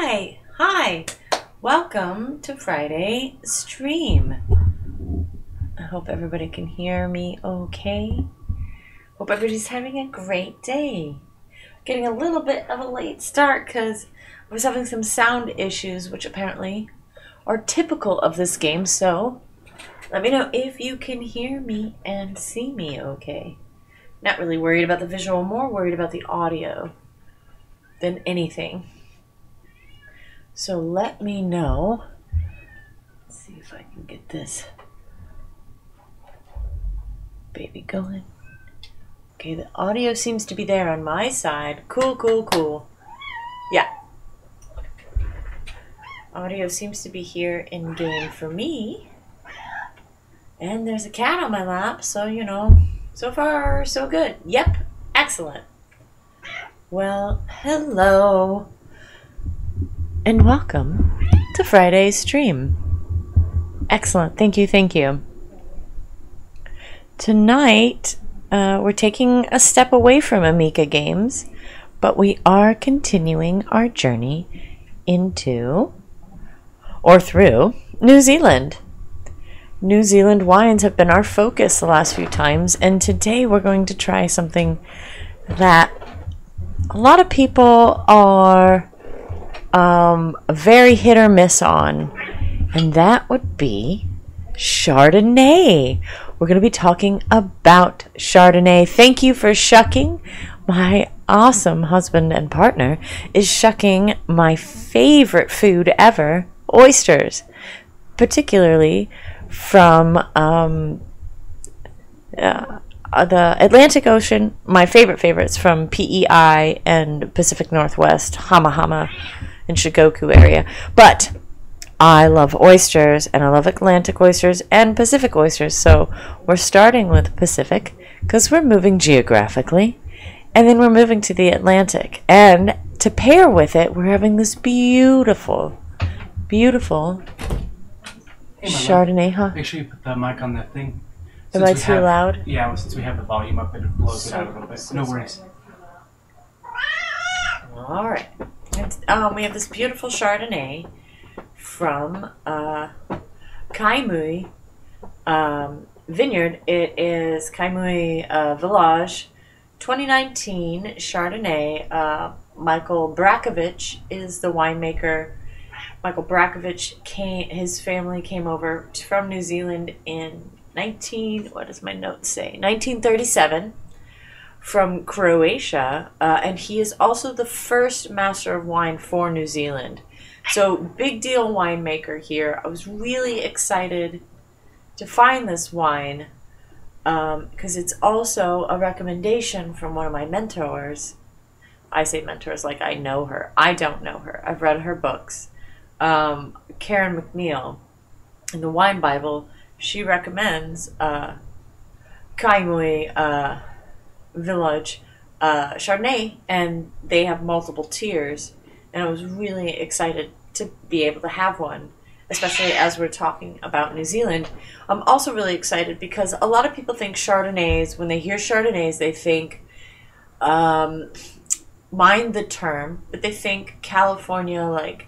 Hi, welcome to Friday stream. I hope everybody can hear me okay. Hope everybody's having a great day. Getting a little bit of a late start because I was having some sound issues, which apparently are typical of this game, so let me know if you can hear me and see me okay. Not really worried about the visual, more worried about the audio than anything. So let me know. Let's see if I can get this baby going. Okay, the audio seems to be there on my side. Cool. Yeah. Audio seems to be here in game for me. And there's a cat on my lap, so you know, so far so good. Yep, excellent. Well, hello. And welcome to Friday's stream. Excellent. Thank you. Tonight, we're taking a step away from Amica games, but we are continuing our journey into, or through, New Zealand. New Zealand wines have been our focus the last few times, and today we're going to try something that a lot of people are very hit or miss on, and that would be Chardonnay. We're going to be talking about Chardonnay. Thank you for shucking. My awesome husband and partner is shucking my favorite food ever, oysters, particularly from the Atlantic Ocean. My favorites from PEI and Pacific Northwest, Hama and Shikoku area. But I love oysters, and I love Atlantic oysters and Pacific oysters. So we're starting with Pacific because we're moving geographically, and then we're moving to the Atlantic. And to pair with it, we're having this beautiful Chardonnay, huh? Make sure you put the mic on that thing. Am I too loud? Yeah, since we have the volume up, it blows it out a little bit. No worries. All right. We have this beautiful Chardonnay from Kaimui Vineyard. It is Kaimui Village 2019 Chardonnay. Michael Brakovich is the winemaker. Michael Brakovich his family came over from New Zealand in 1937 from Croatia, and he is also the first master of wine for New Zealand. So big deal winemaker here. I was really excited to find this wine because it's also a recommendation from one of my mentors. I say mentors like I know her. I don't know her. I've read her books. Karen McNeil in the Wine Bible, she recommends Kaimui Village Chardonnay, and they have multiple tiers, and I was really excited to be able to have one, especially as we're talking about New Zealand. I'm also really excited because a lot of people think Chardonnays, when they hear Chardonnays, they think, mind the term, but they think California, like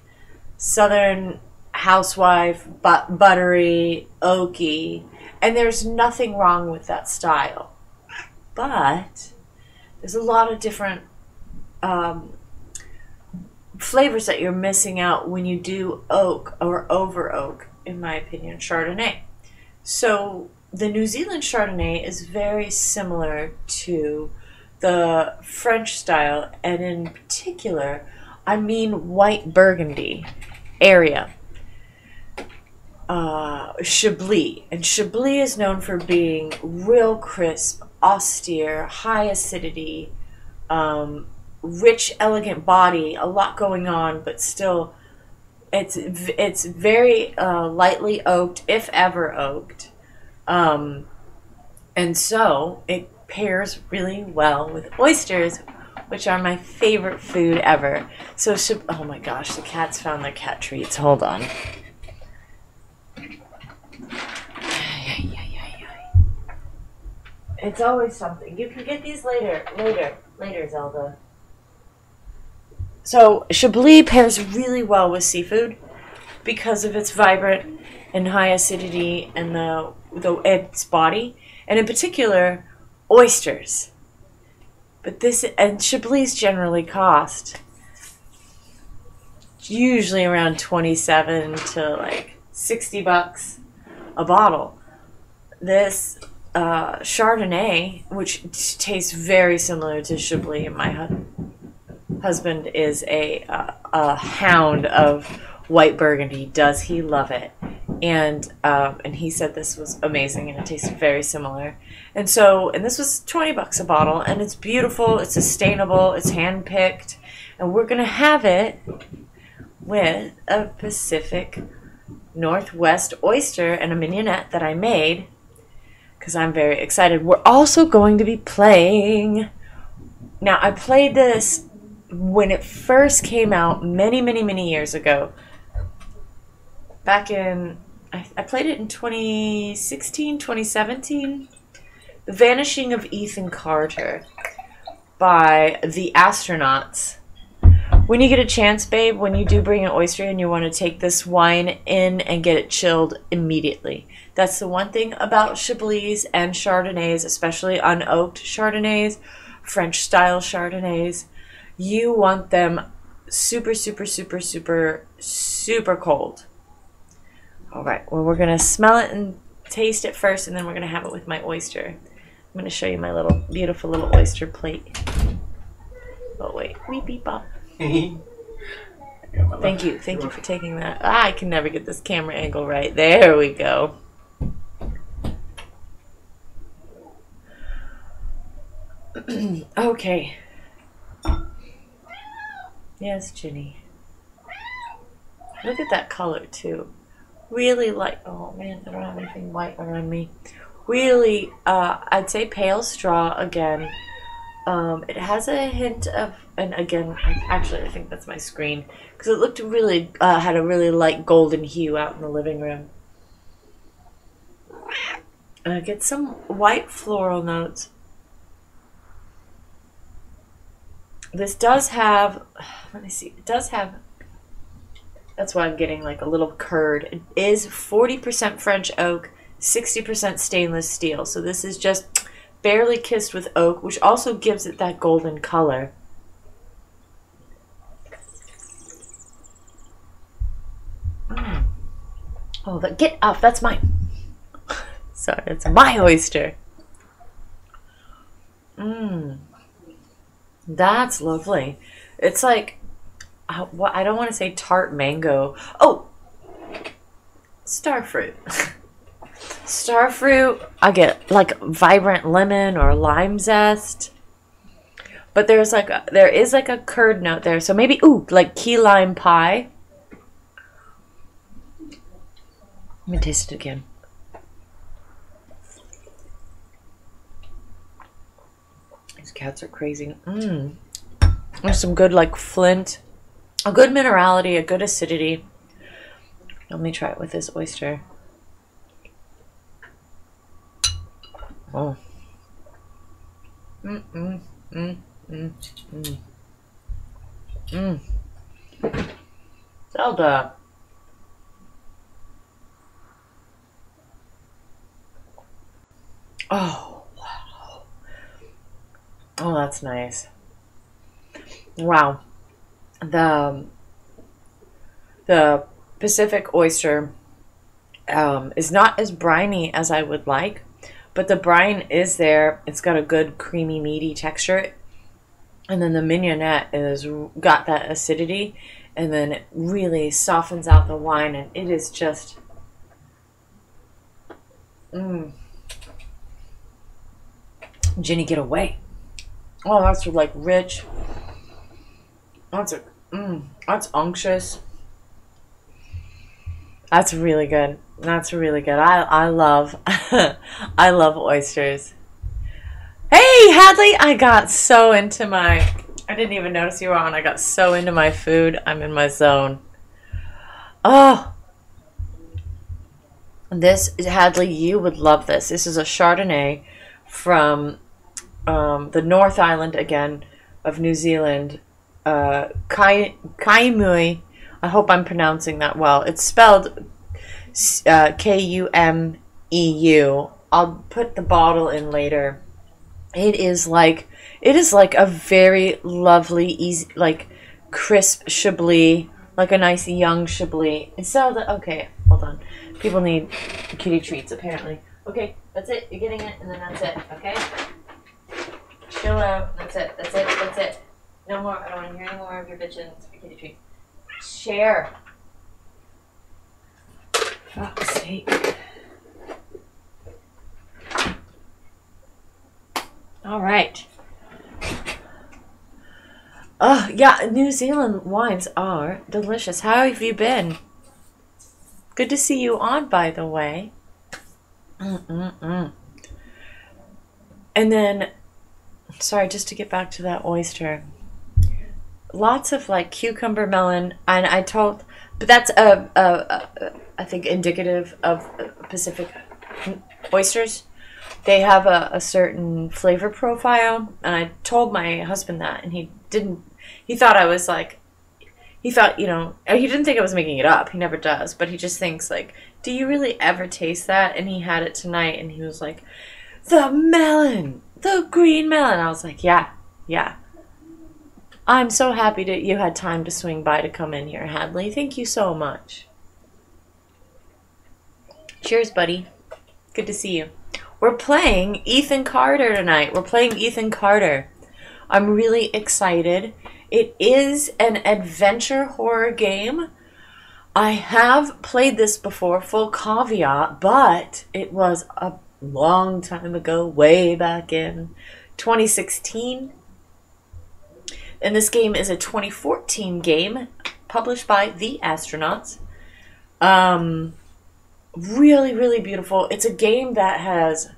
Southern housewife, buttery, oaky, and there's nothing wrong with that style. But there's a lot of different flavors that you're missing out when you do oak or over oak, in my opinion, Chardonnay. So the New Zealand Chardonnay is very similar to the French style, and in particular, I mean white Burgundy area. Chablis. And Chablis is known for being real crisp, austere, high acidity, rich, elegant body, a lot going on, but still it's very lightly oaked, if ever oaked. And so it pairs really well with oysters, which are my favorite food ever. So, oh my gosh, the cats found their cat treats. Hold on. It's always something. You can get these later, Zelda. So Chablis pairs really well with seafood because of its vibrant and high acidity and its body, and in particular, oysters. But this and Chablis generally cost usually around 27 to like $60 a bottle. This Chardonnay, which tastes very similar to Chablis, and my husband is a hound of white Burgundy. Does he love it? And he said this was amazing and it tasted very similar. And this was $20 a bottle, and it's beautiful, it's sustainable, it's hand picked, and we're gonna have it with a Pacific Northwest oyster and a mignonette that I made because I'm very excited. We're also going to be playing. Now, I played this when it first came out many, many, many years ago. Back in, I played it in 2016, 2017. The Vanishing of Ethan Carter by the Astronauts. When you get a chance, babe, when you do bring an oyster and you want to take this wine in and get it chilled immediately. That's the one thing about Chablis and Chardonnays, especially unoaked Chardonnays, French-style Chardonnays. You want them super, super, super, super, super cold. All right, well, we're going to smell it and taste it first, and then we're going to have it with my oyster. I'm going to show you my little, beautiful little oyster plate. Oh, wait. Weep, beep, bop. Thank you for taking that. I can never get this camera angle right. There we go. Okay. Yes, Ginny. Look at that color too. Really light. Oh man, I don't have anything white around me. Really, I'd say pale straw again. It has a hint of, and again, actually I think that's my screen, because it looked really, had a really light golden hue out in the living room. Get some white floral notes. This does have, let me see, it does have, that's why I'm getting like a little curd. It is 40% French oak, 60% stainless steel. So this is just barely kissed with oak, which also gives it that golden color. Oh, get off, that's mine. Sorry, it's my oyster. That's lovely. It's like, I don't want to say tart mango. Oh, starfruit. Starfruit, I get like vibrant lemon or lime zest. But there is like a curd note there. So maybe, ooh, like key lime pie. Let me taste it again. These cats are crazy. There's some good like Flint, a good minerality, a good acidity. Let me try it with this oyster. Oh. Zelda. Oh, wow. Oh, that's nice. Wow. The Pacific oyster is not as briny as I would like, but the brine is there. It's got a good creamy, meaty texture. And then the mignonette is got that acidity, and then it really softens out the wine, and it is just Ginny, get away. Oh, that's like rich. That's that's unctuous. That's really good. That's really good. I love I love oysters. Hey, Hadley, I got so into I didn't even notice you were on. I got so into my food. I'm in my zone. Oh. This, Hadley, you would love this. This is a Chardonnay from the North Island, again, of New Zealand. Kaimui. I hope I'm pronouncing that well. It's spelled Kumeu. I'll put the bottle in later. It is like a very lovely, easy, like crisp Chablis, like a nice young Chablis. Instead of okay, hold on. People need kitty treats apparently. Okay, that's it. You're getting it, and then that's it. Okay. Chill out. That's it. That's it. That's it. No more. I don't want to hear any more of your bitching for kitty treats. Share. Fuck's sake. All right. Oh, yeah, New Zealand wines are delicious. How have you been? Good to see you on, by the way. And then, sorry, just to get back to that oyster. Lots of like cucumber melon, and but that's I think indicative of Pacific oysters. They have a certain flavor profile, and I told my husband that, and he thought I was like, he thought, he didn't think I was making it up. He never does, but he just thinks like, do you really ever taste that? And he had it tonight, and he was like, the melon, the green melon. I was like, yeah. I'm so happy that you had time to swing by to come in here, Hadley. Thank you so much. Cheers, buddy. Good to see you. We're playing Ethan Carter tonight. We're playing Ethan Carter. I'm really excited. It is an adventure horror game. I have played this before, full caveat, but it was a long time ago, way back in 2016. And this game is a 2014 game published by The Astronauts. Really, really beautiful. It's a game that has,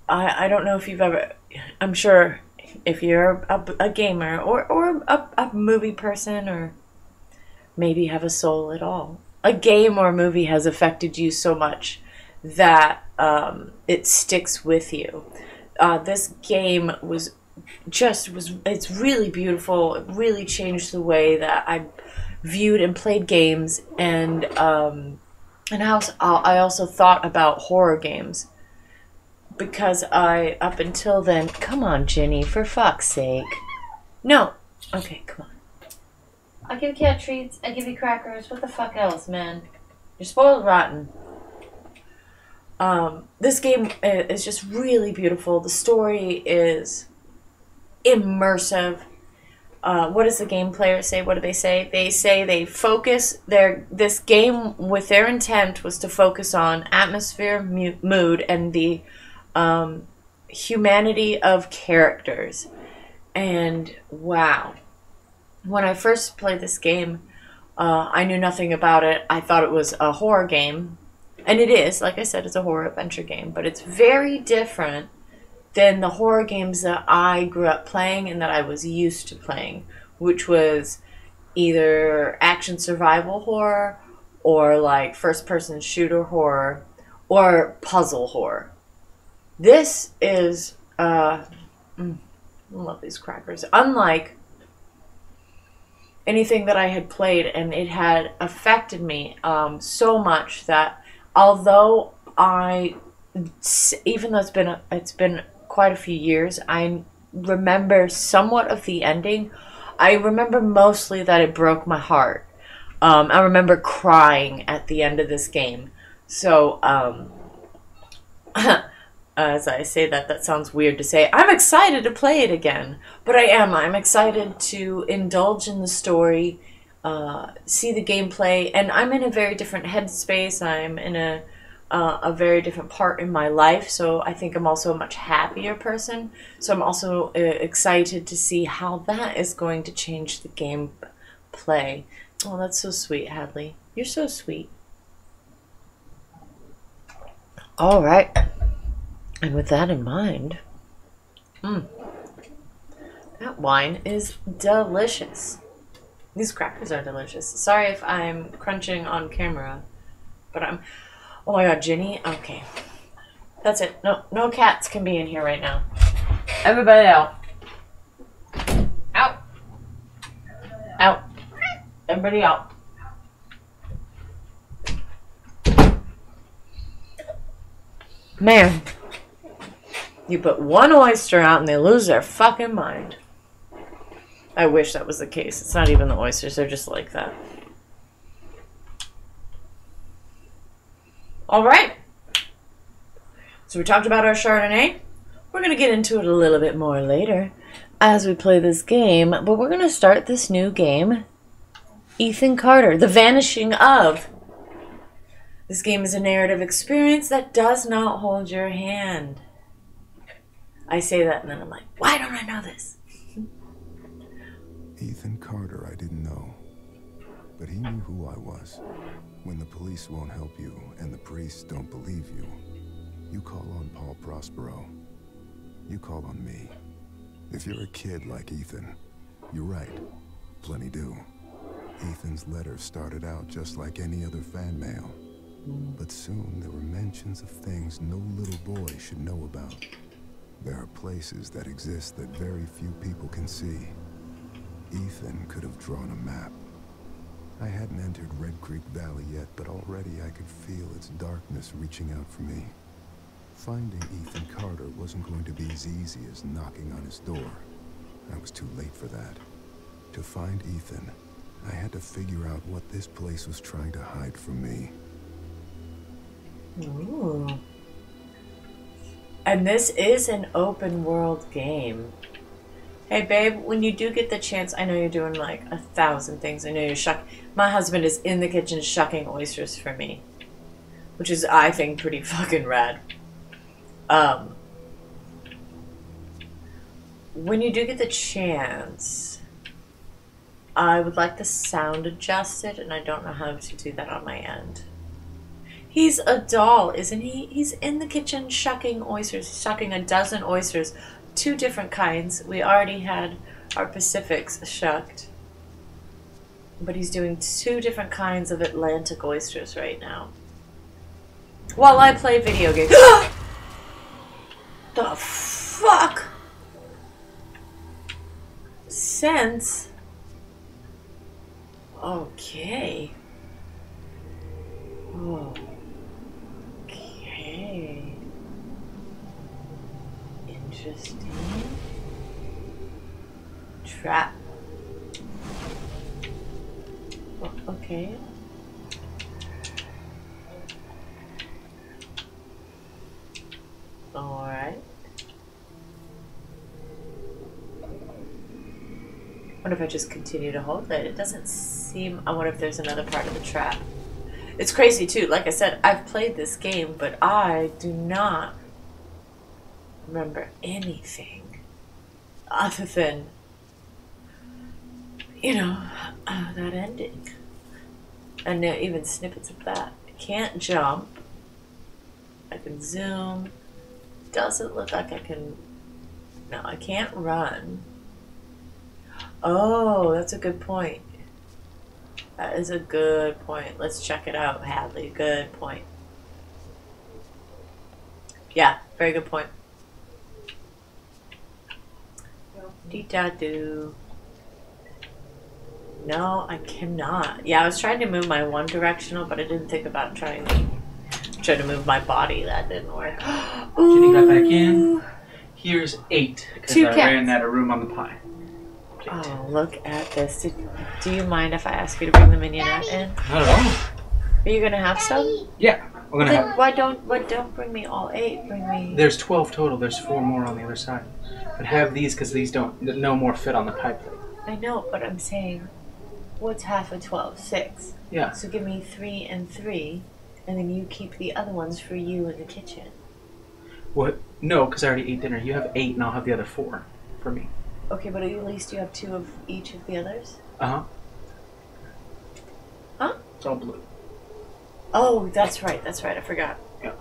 I don't know if you've ever, I'm sure if you're a gamer or a movie person or maybe have a soul at all, a game or a movie has affected you so much that it sticks with you. This game it's really beautiful. It really changed the way that I viewed and played games, and I also thought about horror games, because up until then, come on, Ginny, for fuck's sake. No. Okay, come on. I give cat treats, I give you crackers, what the fuck else, man? You're spoiled rotten. This game is just really beautiful. The story is immersive. What does the game player say? What do they say? They say they focus this game with their intent was to focus on atmosphere, mood, and the humanity of characters. And wow, when I first played this game, I knew nothing about it. I thought it was a horror game, and it is. Like I said, it's a horror adventure game, but it's very different than the horror games that I grew up playing and that I was used to playing, which was either action survival horror or like first-person shooter horror or puzzle horror. This is, I love these crackers. Unlike anything that I had played, and it had affected me so much that although even though it's been quite a few years, I remember somewhat of the ending. I remember mostly that it broke my heart. I remember crying at the end of this game. So, as I say that sounds weird to say. I'm excited to play it again, but I am. I'm excited to indulge in the story, see the gameplay, and I'm in a very different headspace. I'm in a very different part in my life, so I think I'm also a much happier person. So I'm also excited to see how that is going to change the gameplay. Oh, that's so sweet, Hadley. You're so sweet. All right. And with that in mind, that wine is delicious. These crackers are delicious. Sorry if I'm crunching on camera, but I'm... Oh my god, Ginny? Okay. That's it. No cats can be in here right now. Everybody out. Out. Everybody out. Man, you put one oyster out and they lose their fucking mind. I wish that was the case. It's not even the oysters, they're just like that. Alright. So we talked about our Chardonnay. We're going to get into it a little bit more later as we play this game. But we're going to start this new game. Ethan Carter, The Vanishing of. This game is a narrative experience that does not hold your hand. I say that and then I'm like, why don't I know this? Ethan Carter, I didn't know. But he knew who I was. When the police won't help you and the priests don't believe you, you call on Paul Prospero. You call on me. If you're a kid like Ethan, you're right. Plenty do. Ethan's letter started out just like any other fan mail. But soon there were mentions of things no little boy should know about. There are places that exist that very few people can see. Ethan could have drawn a map. I hadn't entered Red Creek Valley yet, but already I could feel its darkness reaching out for me. Finding Ethan Carter wasn't going to be as easy as knocking on his door. I was too late for that. To find Ethan, I had to figure out what this place was trying to hide from me. Ooh. And this is an open world game. Hey babe, when you do get the chance, I know you're doing like 1,000 things. I know you're shucking. My husband is in the kitchen shucking oysters for me, which is, I think, pretty fucking rad. When you do get the chance, I would like the sound adjusted, and I don't know how to do that on my end. He's a doll, isn't he? He's in the kitchen shucking oysters. He's shucking a dozen oysters. 2 different kinds. We already had our Pacifics shucked. But he's doing 2 different kinds of Atlantic oysters right now. While I play video games. The fuck? Sense? Okay. Oh. Okay. Interesting. Trap. Oh, okay. Alright. What if I just continue to hold it? It doesn't seem... I wonder if there's another part of the trap. It's crazy too. Like I said, I've played this game, but I do not remember anything other than, you know, that ending. And even snippets of that. I can't jump. I can zoom. Doesn't look like I can... No, I can't run. Oh, that's a good point. That is a good point. Let's check it out, Hadley. Good point. Yeah, very good point. Dee-da-doo. No, I cannot. Yeah, I was trying to move my one directional, but I didn't think about trying to move my body. That didn't work. Jenny got back in. Here's 8, because 2 I cats. ran out of room on the pie. 8. Oh, look at this. Do you mind if I ask you to bring the mignonette in? Not at all. Are you gonna have some? Yeah, we're gonna Then have... why don't bring me all 8? Bring me... There's 12 total. There's 4 more on the other side. But have these, because these don't... No more fit on the pie plate. I know, but I'm saying, what's half of 12? 6. Yeah. So give me 3 and 3, and then you keep the other ones for you in the kitchen. What? No, because I already ate dinner. You have 8, and I'll have the other 4 for me. Okay, but at least you have 2 of each of the others? Uh-huh. Huh? It's all blue. Oh, that's right, I forgot. Yeah.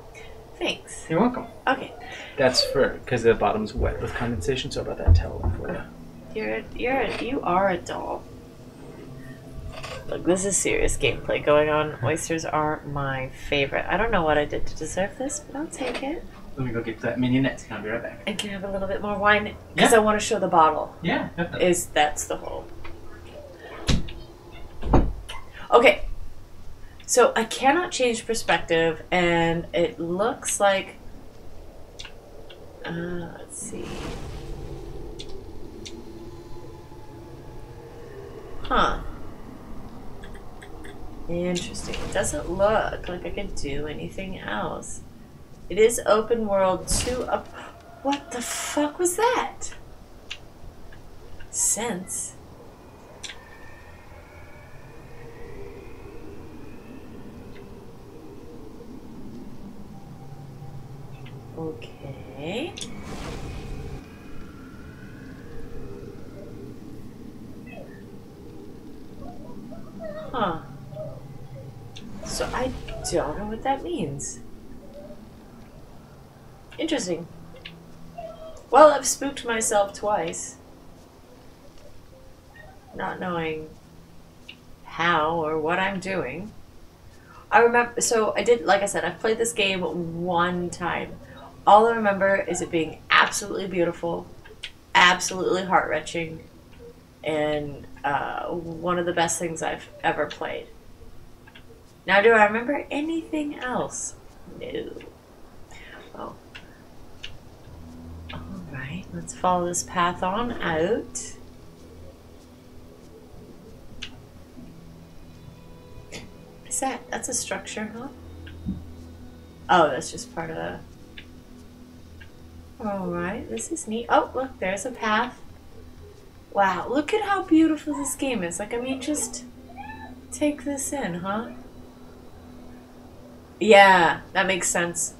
Thanks. You're welcome. Okay. That's for... Because the bottom's wet with condensation, so about that towel for you. You are a doll. Look, this is serious gameplay going on. Oysters are my favorite. I don't know what I did to deserve this, but I'll take it. Let me go get that mignonette, and I'll be right back. And can I have a little bit more wine? Because Yeah. I want to show the bottle. Yeah, definitely. That's the whole. Okay. So I cannot change perspective, and it looks like... let's see. Huh. Interesting. It doesn't look like I can do anything else. It is open world 2 up... What the fuck was that? Sense. Okay. Huh. So I don't know what that means. Interesting. Well, I've spooked myself twice. Not knowing how or what I'm doing. I remember, so I did, like I said, I've played this game one time. All I remember is it being absolutely beautiful, absolutely heart-wrenching, and one of the best things I've ever played. Now, do I remember anything else? No. Oh. Alright, let's follow this path on out. What is that? That's a structure, huh? Oh, that's just part of the... Alright, this is neat. Oh, look, there's a path. Wow, look at how beautiful this game is. Like, I mean, just take this in, huh? Yeah, that makes sense.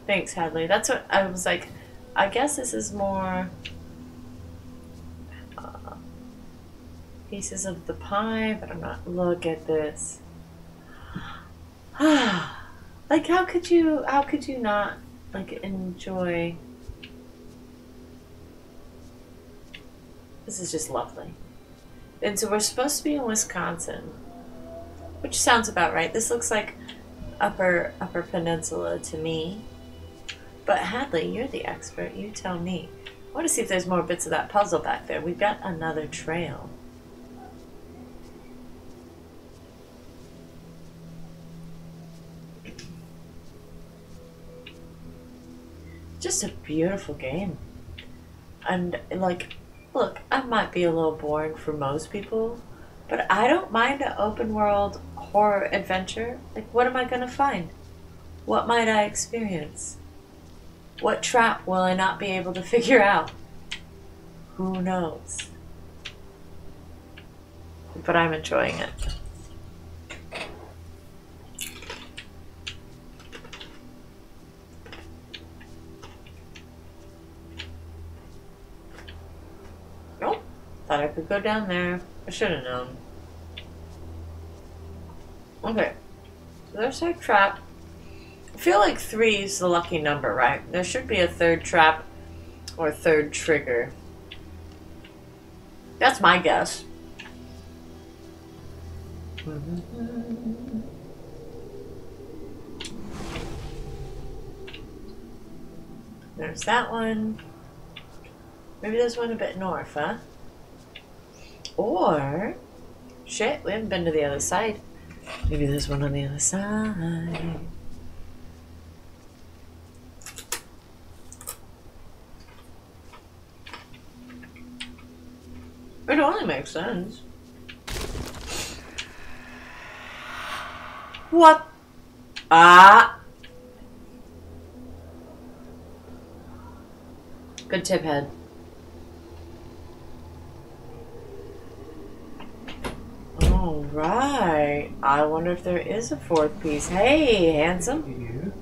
Thanks, Hadley. That's what I was like. I guess this is more pieces of the pie, but I'm not. Look at this. Like, how could you not, like, enjoy? This is just lovely. And so we're supposed to be in Wisconsin, which sounds about right. This looks like upper peninsula to me. But Hadley, you're the expert. You tell me. I want to see if there's more bits of that puzzle back there. We've got another trail. Just a beautiful game. And, like, look, I might be a little boring for most people, but I don't mind an open world horror adventure. Like, what am I going to find? What might I experience? What trap will I not be able to figure out? Who knows? But I'm enjoying it. Nope. Thought I could go down there. I should have known. Okay. So there's our trap. I feel like 3 is the lucky number, right? There should be a third trap or third trigger. That's my guess. There's that one. Maybe there's one a bit north, huh? Or... Shit, we haven't been to the other side. Maybe there's one on the other side. It only makes sense. What? Ah! Good tip, Head. Alright. I wonder if there is a 4th piece. Hey, handsome.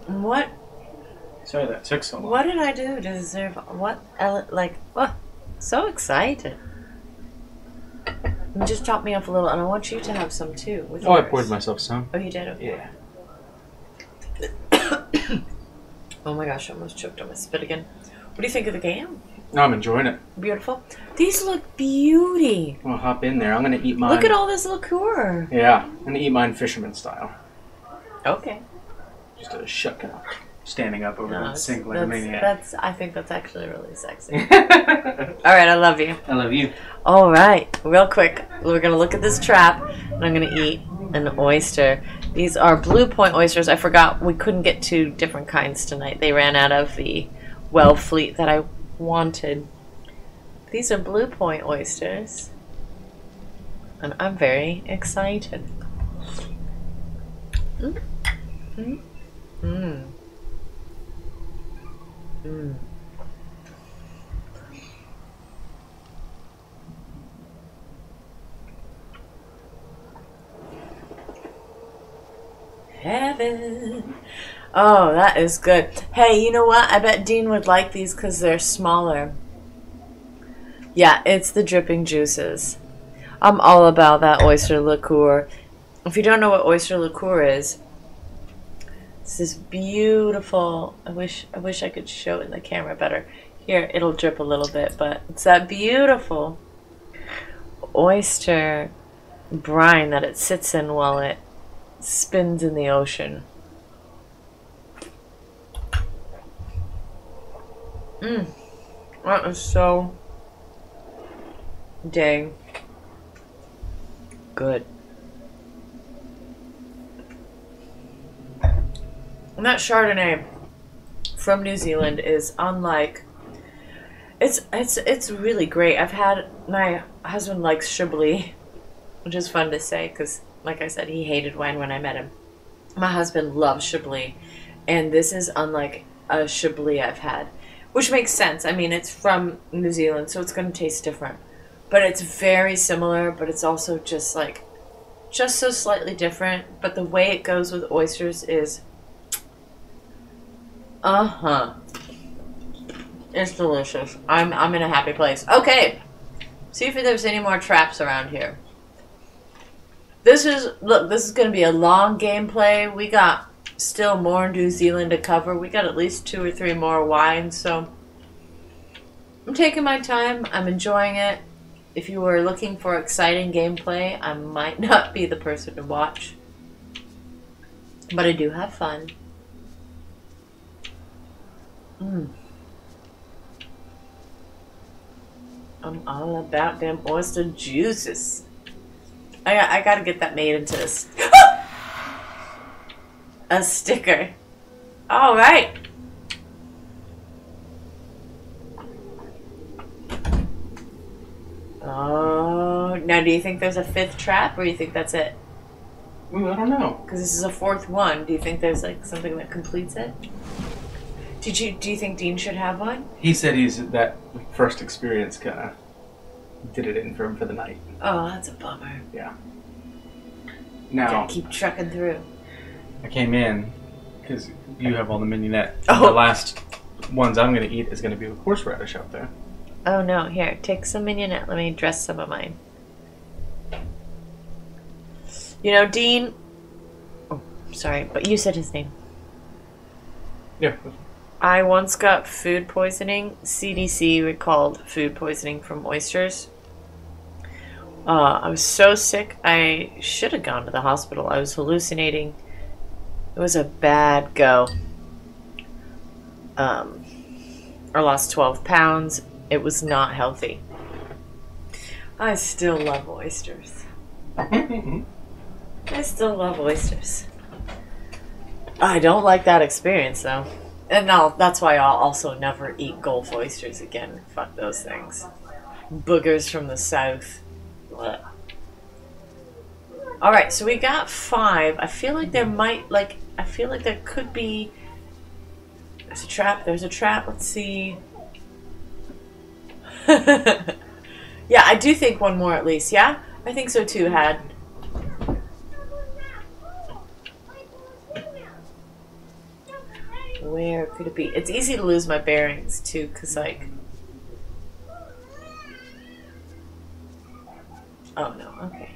What? Sorry that took so long. What did I do to deserve what? Like, what? So excited. You just chopped me off a little, and I want you to have some too. With Oh, yours. I poured myself some. Oh, you did? Okay. Yeah. Oh my gosh, I almost choked on my spit again. What do you think of the game? No, I'm enjoying it. Beautiful. These look beauty. I'll hop in there. I'm gonna eat mine. Look at all this liqueur. Yeah, I'm gonna eat mine fisherman style. Okay. Just a shotgun. standing up over the sink like a maniac. I think that's actually really sexy. Alright, I love you. I love you. Alright, real quick. We're going to look at this trap, and I'm going to eat an oyster. These are Blue Point oysters. I forgot we couldn't get 2 different kinds tonight. They ran out of the well fleet that I wanted. These are Blue Point oysters. And I'm very excited. Mm. Mm. Mm. Mm. Heaven. Oh, that is good. Hey, you know what? I bet Dean would like these because they're smaller. Yeah, it's the dripping juices. I'm all about that oyster liqueur. If you don't know what oyster liqueur is, this is beautiful. I wish I could show it in the camera better. Here, it'll drip a little bit, but it's that beautiful oyster brine that it sits in while it spins in the ocean. That is so dang good. And that Chardonnay from New Zealand is unlike. It's really great. I've had, my husband likes Chablis, which is fun to say because, like I said, he hated wine when I met him. My husband loves Chablis, and this is unlike a Chablis I've had, which makes sense. I mean, it's from New Zealand, so it's going to taste different. But it's very similar, but it's also just like, just so slightly different. But the way it goes with oysters is, it's delicious. I'm in a happy place. Okay, see if there's any more traps around here. This is going to be a long gameplay. We got still more New Zealand to cover. We got at least 2 or 3 more wines, so I'm taking my time. I'm enjoying it. If you were looking for exciting gameplay, I might not be the person to watch, but I do have fun. I'm all about them oyster juices. I gotta get that made into this. A sticker. All right. Oh, now do you think there's a 5th trap, or do you think that's it? Ooh, I don't know. Because this is a 4th one. Do you think there's like something that completes it? Do you think Dean should have one? He said that first experience kind of did it in for him for the night. Oh, that's a bummer. Yeah. Now gotta keep trucking through. I came in because you have all the mignonette. Oh. The last ones I'm going to eat is going to be with horseradish out there. Oh no, here, take some mignonette. Let me dress some of mine. You know, Dean... Oh, sorry, but you said his name. Yeah. I once got food poisoning. CDC recalled food poisoning from oysters. I was so sick, I should have gone to the hospital. I was hallucinating. It was a bad go. I lost 12 pounds. It was not healthy. I still love oysters. I still love oysters. I don't like that experience, though. And no, that's why I'll also never eat Gulf oysters again. Fuck those things. Boogers from the south. Blech. Alright, so we got 5. I feel like there might, I feel like there could be... There's a trap, let's see. Yeah, I do think one more at least, yeah? I think so too, Had. Where could it be? It's easy to lose my bearings too, because like... Oh no, okay.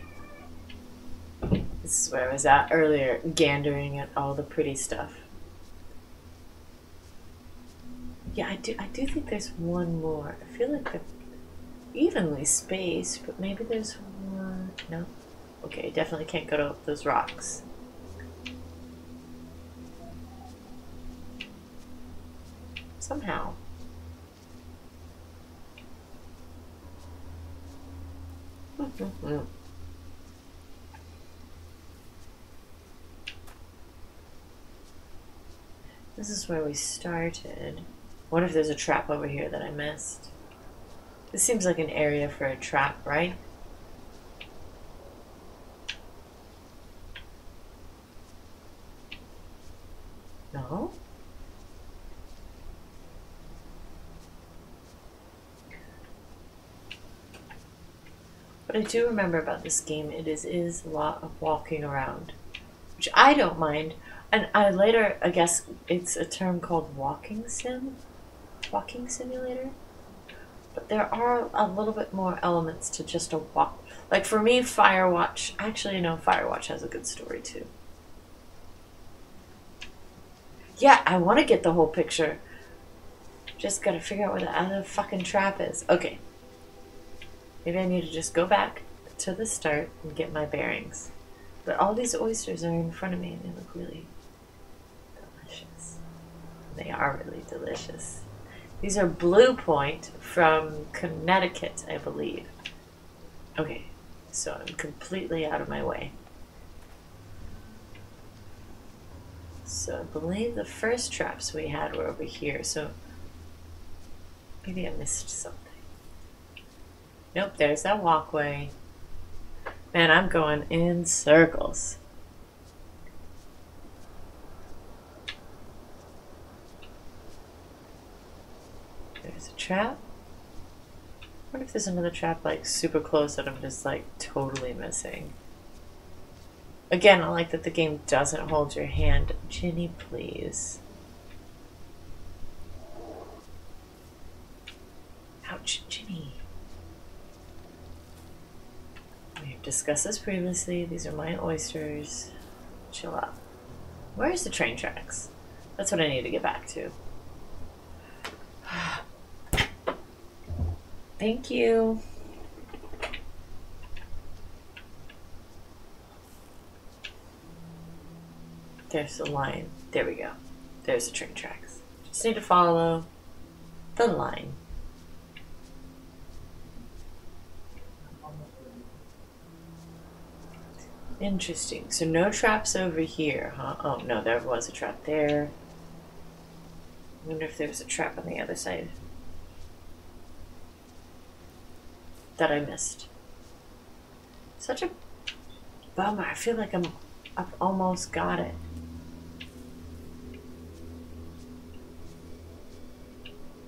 This is where I was at earlier, gandering at all the pretty stuff. Yeah, I do think there's one more. I feel like they're evenly spaced, but maybe there's one. No? Okay, definitely can't go to those rocks. Somehow. This is where we started. What if there's a trap over here that I missed? This seems like an area for a trap, right? No? What I do remember about this game, it is a lot of walking around, which I don't mind. And I later, I guess it's a term called walking simulator. But there are a little bit more elements to just a walk. Like for me, Firewatch, actually no, Firewatch has a good story too. Yeah, I want to get the whole picture. Just gotta figure out where the other fucking trap is. Okay. Maybe I need to just go back to the start and get my bearings. But all these oysters are in front of me and they look really delicious. They are really delicious. These are Blue Point from Connecticut, I believe. Okay, so I'm completely out of my way. So I believe the first traps we had were over here, so maybe I missed something. Nope, there's that walkway. Man, I'm going in circles. There's a trap. What if there's another trap like super close that I'm just like totally missing? Again, I like that the game doesn't hold your hand. Ginny, please. Ouch, Ginny. We've discussed this previously. These are my oysters. Chill out. Where's the train tracks? That's what I need to get back to. Thank you. There's the line. There we go. There's the train tracks. Just need to follow the line. Interesting. So no traps over here, huh? Oh, no, there was a trap there. I wonder if there was a trap on the other side that I missed. Such a bummer. I feel like I've almost got it.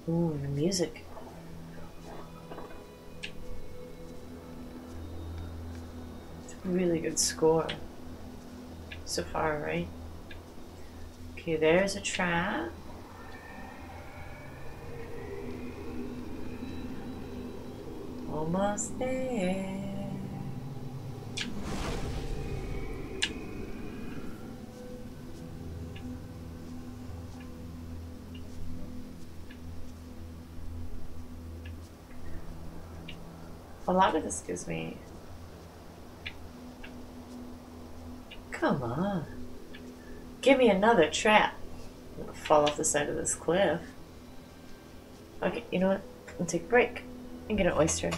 Ooh, the music. It's a really good score so far, right? Okay, there's a trap. Almost there. A lot of this gives me... Come on. Give me another trap. I'm gonna fall off the side of this cliff. Okay, you know what? I'll take a break and get an oyster.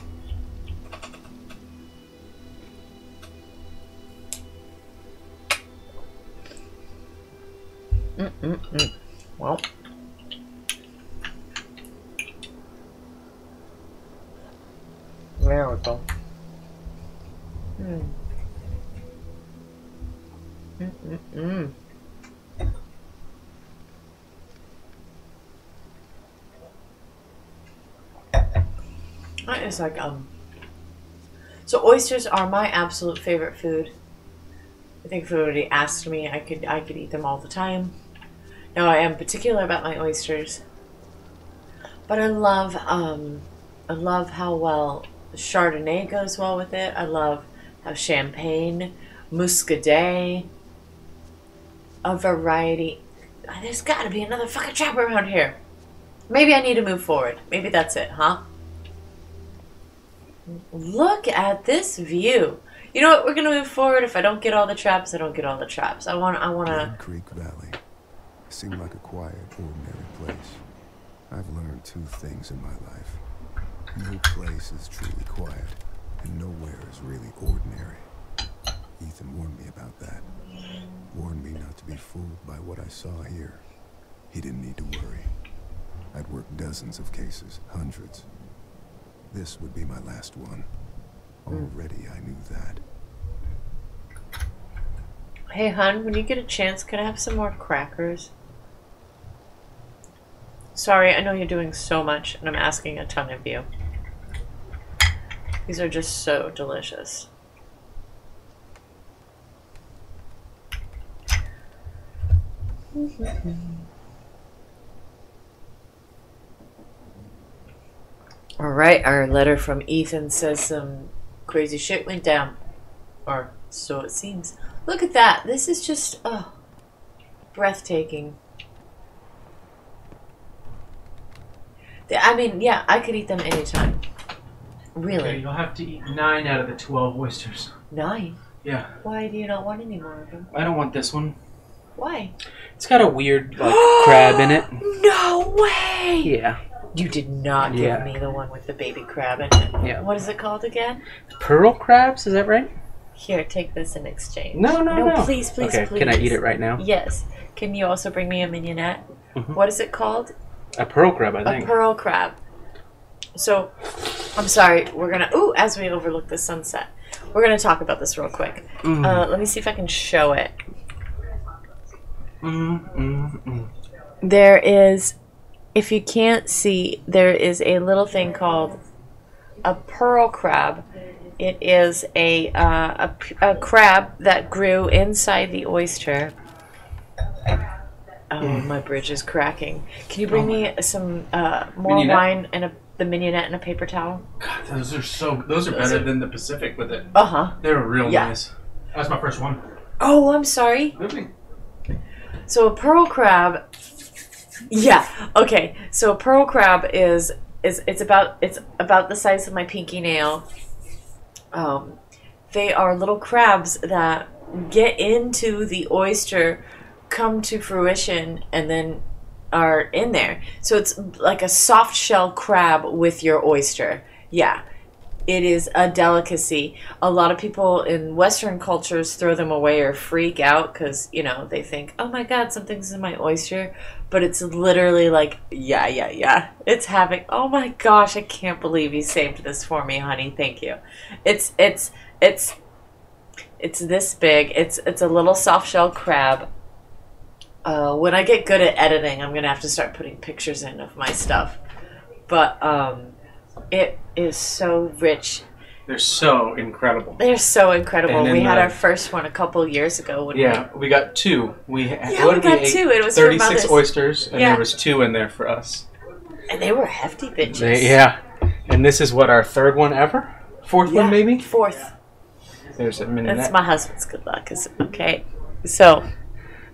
Well. There we go. That is like so oysters are my absolute favorite food. I think if somebody asked me, I could eat them all the time. Now I am particular about my oysters, but I love how well Chardonnay goes well with it. I love how champagne, muscadet, a variety. There's got to be another fucking trap around here. Maybe I need to move forward. Maybe that's it, huh? Look at this view. You know what? We're gonna move forward. If I don't get all the traps, I don't get all the traps. I wanna. Red Creek Valley seemed like a quiet, ordinary place. I've learned two things in my life. No place is truly quiet, and nowhere is really ordinary. Ethan warned me about that. Warned me not to be fooled by what I saw here. He didn't need to worry. I'd worked dozens of cases, hundreds. This would be my last one. Already I knew that. Hey, hon, when you get a chance, could I have some more crackers? Sorry, I know you're doing so much, and I'm asking a ton of you. These are just so delicious. Alright, our letter from Ethan says some crazy shit went down. Or so it seems. Look at that. This is just, oh, breathtaking. I mean, yeah, I could eat them anytime. Really. Okay, you'll have to eat 9 out of the 12 oysters. 9? Yeah. Why do you not want any more of them? I don't want this one. Why? It's got a weird, like, crab in it. No way! Yeah. You did not give me the one with the baby crab in it. Yeah. What is it called again? Pearl crabs, is that right? Here, take this in exchange. No. Please, please, okay, please. can I eat it right now? Yes. Can you also bring me a mignonette? Mm-hmm. What is it called? A pearl crab, I think. A pearl crab. So, I'm sorry, we're gonna, ooh, as we overlook the sunset, we're gonna talk about this real quick. Let me see if I can show it. There is, if you can't see, there is a little thing called a pearl crab. It is a crab that grew inside the oyster. Oh, my bridge is cracking. Can you bring me some more mignonette? wine and the mignonette and a paper towel? God, those are better than the Pacific with it. Uh-huh. They're real nice. That's my first one. Oh, I'm sorry. So a pearl crab, yeah, okay. So a pearl crab is it's about the size of my pinky nail. They are little crabs that get into the oyster, come to fruition, and then are in there. So it's like a soft shell crab with your oyster. Yeah. It is a delicacy. A lot of people in Western cultures throw them away or freak out because, you know, they think, oh my God, something's in my oyster. But it's literally like, yeah. It's having, oh my gosh, I can't believe you saved this for me, honey. Thank you. It's this big. It's a little soft shell crab. When I get good at editing, I'm going to have to start putting pictures in of my stuff. But, it is so rich. They're so incredible. They're so incredible. And we had our first one a couple years ago. We got 2. We got 2. It was 36 for oysters, and there was 2 in there for us. And they were hefty bitches. And this is what, our 3rd one ever? 4th one, maybe? 4th. There's a minute. That's my husband's good luck. Okay, so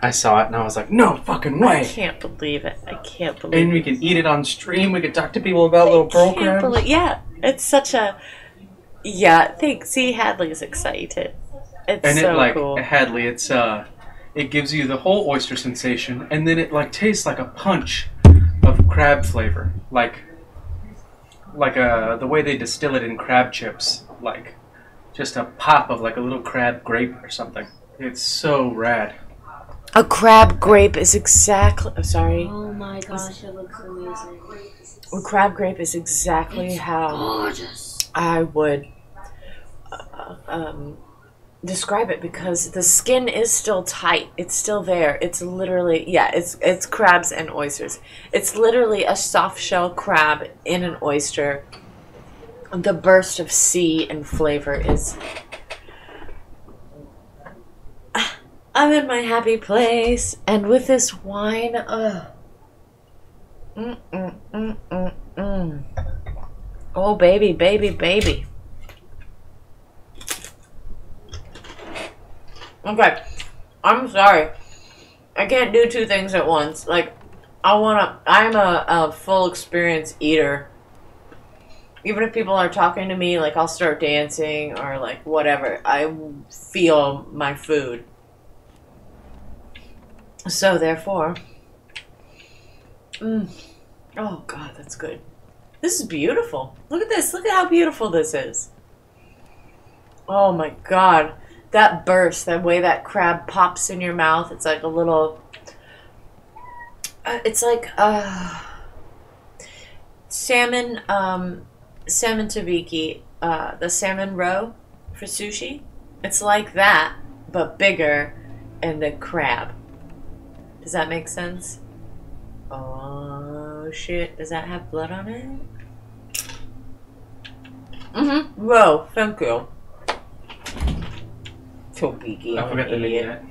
I saw it and I was like, no fucking way. I can't believe it. And we can eat it on stream. We can talk to people about little pearl crabs. Yeah, it's such a... Yeah, see, Hadley is excited. It's so cool. Hadley, it gives you the whole oyster sensation, and then it tastes like a punch of crab flavor. Like the way they distill it in crab chips. Like, just a pop of like a little crab grape or something. It's so rad. A crab grape is exactly... Sorry. Oh my gosh, it looks amazing. A crab grape is exactly how Gorgeous. I would describe it, because the skin is still tight. It's still there. It's literally... Yeah, it's crabs and oysters. It's literally a soft shell crab in an oyster. The burst of sea and flavor is... I'm in my happy place, and with this wine, oh, baby. Okay, I'm sorry. I can't do 2 things at once. Like, I'm a full experience eater. Even if people are talking to me, like, I'll start dancing or, like, whatever. I feel my food. So, therefore, Oh God, that's good. This is beautiful. Look at this. Look at how beautiful this is. Oh my God. That burst, that way that crab pops in your mouth. It's like a little... it's like salmon, salmon tabiki, the salmon roe for sushi. It's like that, but bigger, and a crab. Does that make sense? Oh shit, does that have blood on it? Mm-hmm. Whoa, thank you. Tobiki. I forgot the name yet.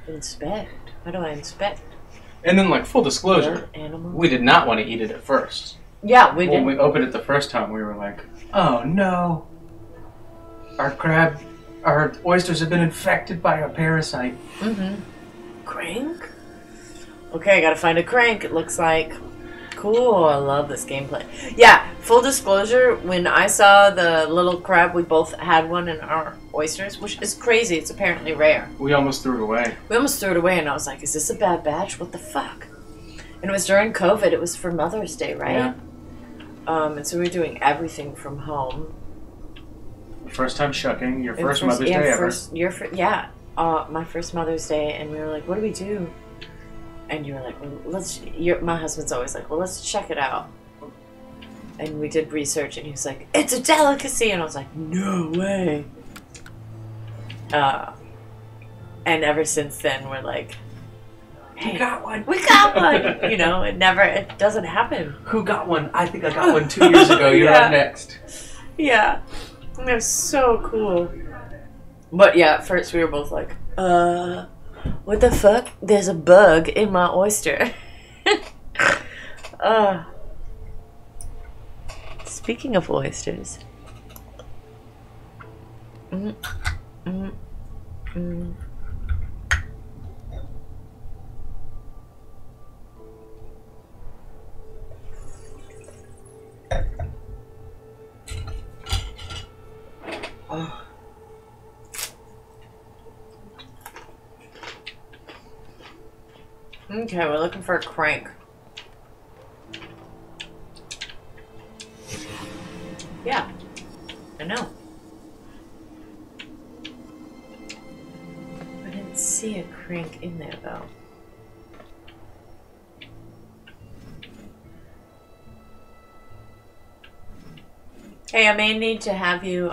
Inspect. How do I inspect? And then, like, full disclosure, Animal. we did not want to eat it at first. Yeah, we did. When we opened it the first time, we were like, oh no. Our oysters have been infected by a parasite. Mm-hmm. Crank? Okay, I gotta find a crank, it looks like. Cool, I love this gameplay. Yeah, full disclosure, when I saw the little crab, we both had one in our oysters, which is crazy, it's apparently rare. We almost threw it away. We almost threw it away, and I was like, is this a bad batch? What the fuck? And it was during COVID, it was for Mother's Day, right? Yeah. And so we were doing everything from home. First time shucking, your first Mother's Day ever. My first Mother's Day, and we were like, what do we do? And you were like, well, my husband's always like, well, let's check it out. And we did research, and he was like, it's a delicacy! And I was like, no way! And ever since then, we're like, hey, We got one! we got one! You know, it doesn't happen. Who got one? I think I got one 2 years ago. You're Yeah. up next. Yeah. And it was so cool. But yeah, at first we were both like, what the fuck? There's a bug in my oyster. Speaking of oysters. Oh. Okay, we're looking for a crank. Yeah, I know. I didn't see a crank in there though. Hey, I may need to have you,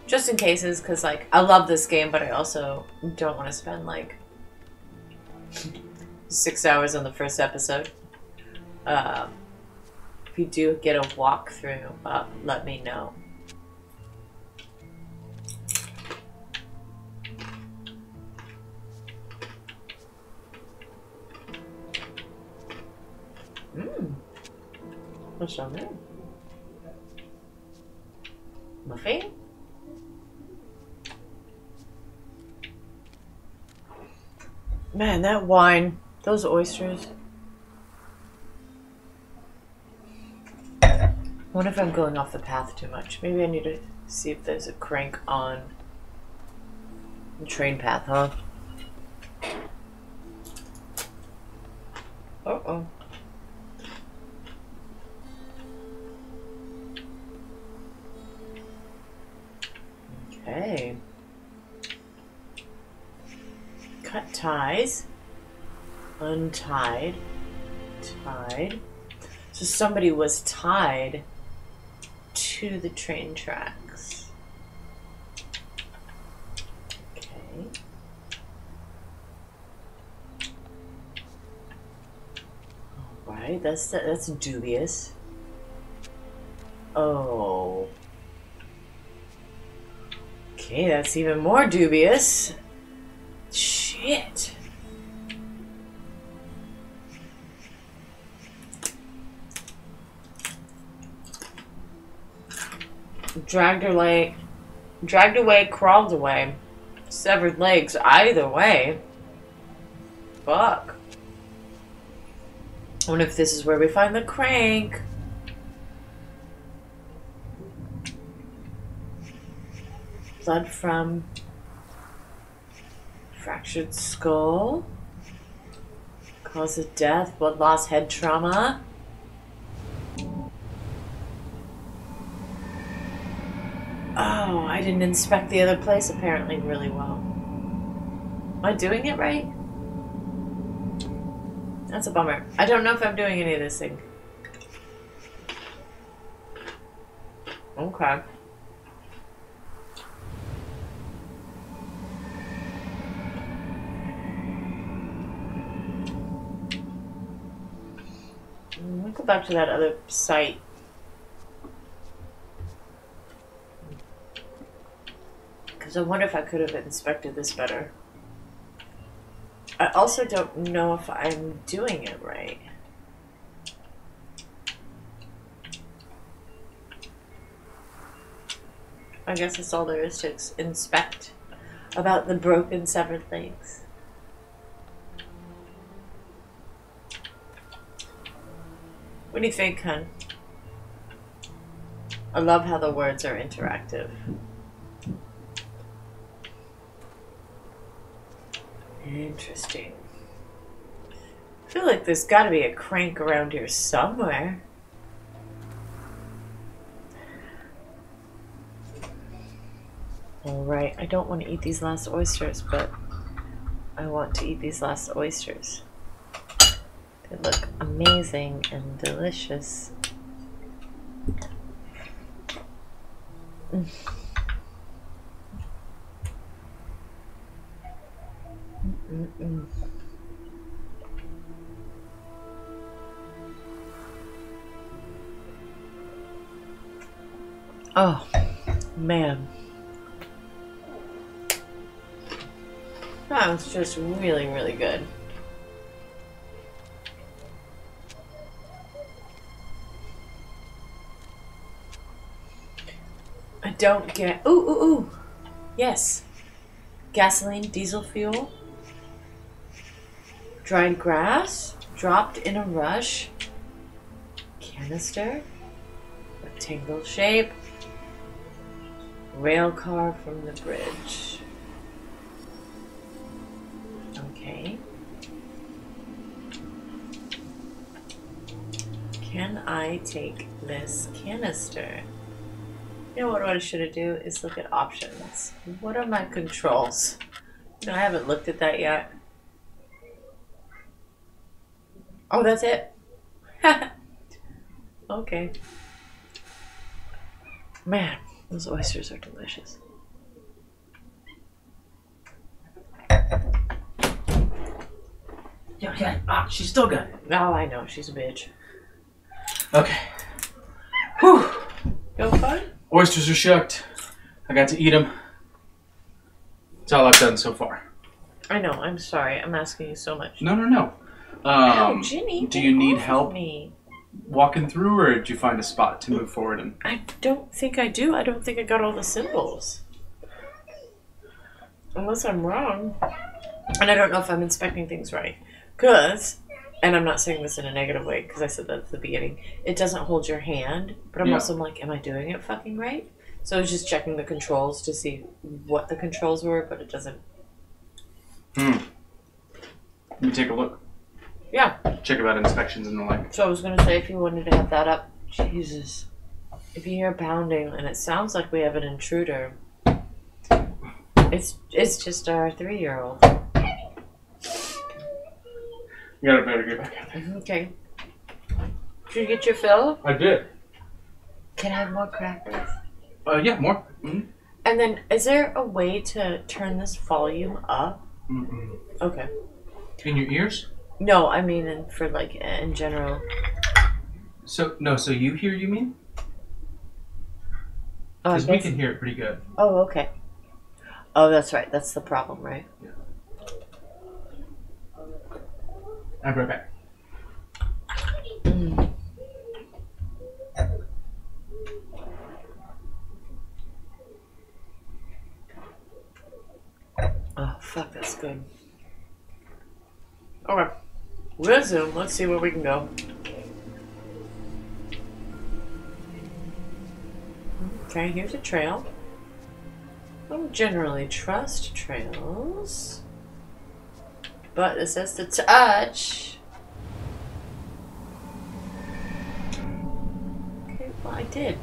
just in cases, because, like, I love this game, but I also don't want to spend, like, 6 hours on the first episode. If you do get a walkthrough, let me know. What's on there? Muffin? Man, that wine, those oysters. I wonder if I'm going off the path too much. Maybe I need to see if there's a crank on the train path, huh? Uh-oh. Okay. Cut ties. Untied. Tied. So somebody was tied to the train tracks. Okay. Alright, that's dubious. Oh. Okay, that's even more dubious. Shit. Dragged away, crawled away. Severed legs, either way. Fuck. I wonder if this is where we find the crank. Blood from fractured skull. Cause of death, blood loss, head trauma. Oh, I didn't inspect the other place apparently really well. Am I doing it right? That's a bummer. I don't know if I'm doing any of this thing. Okay. We'll go back to that other site. Because I wonder if I could have inspected this better. I also don't know if I'm doing it right. I guess that's all there is to inspect about the broken severed legs. What do you think, hun? I love how the words are interactive. Interesting. I feel like there's got to be a crank around here somewhere. Alright, I don't want to eat these last oysters, but I want to eat these last oysters. They look amazing and delicious. Oh, man. That was just really, really good. I don't get... Ooh, ooh, ooh. Yes. Gasoline, diesel fuel. Dried grass. Dropped in a rush. Canister. Rectangle shape. Rail car from the bridge. Okay. Can I take this canister? You know what I should do is look at options. What are my controls? No, I haven't looked at that yet. Oh, that's it? Okay. Man, those oysters are delicious. Yeah. Ah, she's still good. Oh, I know. She's a bitch. Okay. Whew. Go fun? Oysters are shucked. I got to eat them. That's all I've done so far. I know. I'm sorry. I'm asking you so much. No. Oh, Ginny, do you need off help of me. walking through, or did you find a spot to move forward in? I don't think I do. I don't think I got all the symbols. Unless I'm wrong. And I don't know if I'm inspecting things right. Because, and I'm not saying this in a negative way, because I said that at the beginning, it doesn't hold your hand, but I'm also like, am I doing it fucking right? So I was just checking the controls to see what the controls were, but it doesn't. Let me take a look. Yeah. Check about inspections and the like. So I was going to say, if you wanted to have that up, Jesus. If you hear pounding, and it sounds like we have an intruder, it's just our 3-year-old. You gotta better get back out there. Okay. Did you get your fill? I did. Can I have more crackers? Yeah, more. Mm-hmm. And then, is there a way to turn this volume up? Mm-mm. Okay. In your ears? No, I mean for like in general. So you hear, you mean? Oh, Because we can hear it pretty good. Oh, okay. Oh, that's right. That's the problem, right? Yeah. I'll be right back. Oh, fuck, that's good. Okay. Resume. Let's see where we can go. Okay, here's a trail. I don't generally trust trails. But it says to touch. I did.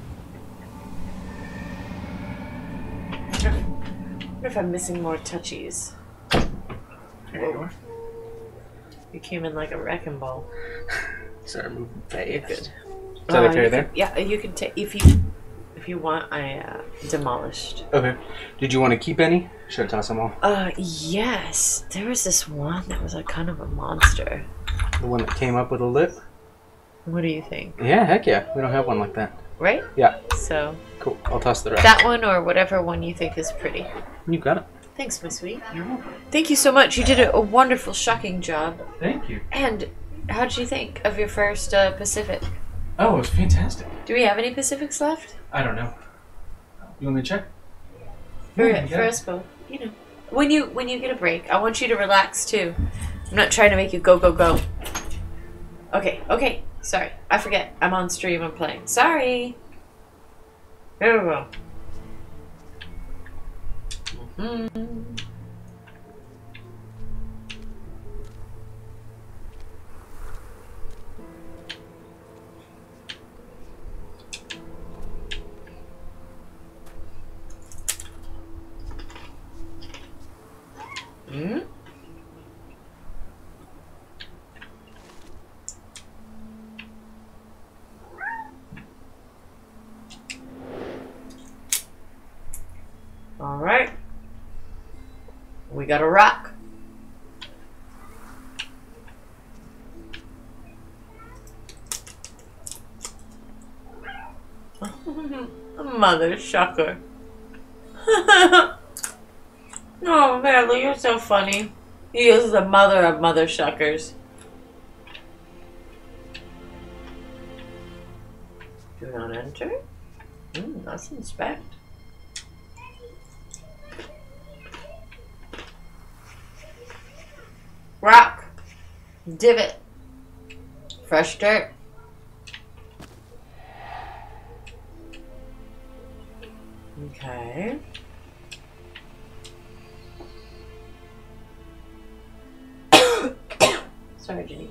I wonder if I'm missing more touchies. There you are. You came in like a wrecking ball. Sorry, moving You're fast. good. Is that okay there? Yeah, you can take if you want. I demolished. Okay. Did you want to keep any? Should I toss them all? Yes. There was this one that was like kind of a monster. The one that came up with a lip? What do you think? Yeah, heck yeah. We don't have one like that. Right? Yeah. So Cool. I'll toss the rest. that one or whatever one you think is pretty. You got it. Thanks, my sweet. You're welcome. Thank you so much. You did a wonderful shucking job. Thank you. And how did you think of your first Pacific? Oh, it was fantastic. Do we have any Pacifics left? I don't know. You want me to check? For, Yeah, you for got it. us both. You know. When you get a break, I want you to relax too. I'm not trying to make you go, go, go. Okay. Sorry. I forget. I'm on stream. I'm playing. Sorry. There we go. All right. We got a rock. Mother shucker. Oh, Bailey, you're so funny. He is the mother of mother shuckers. Do not enter. Let's inspect. Rock. Divot. Fresh dirt. Okay. Sorry, Jenny.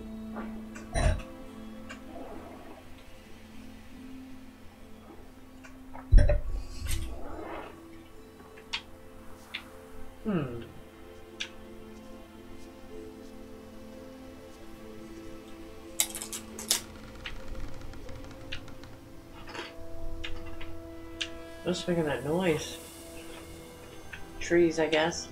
What's making that noise? Trees, I guess.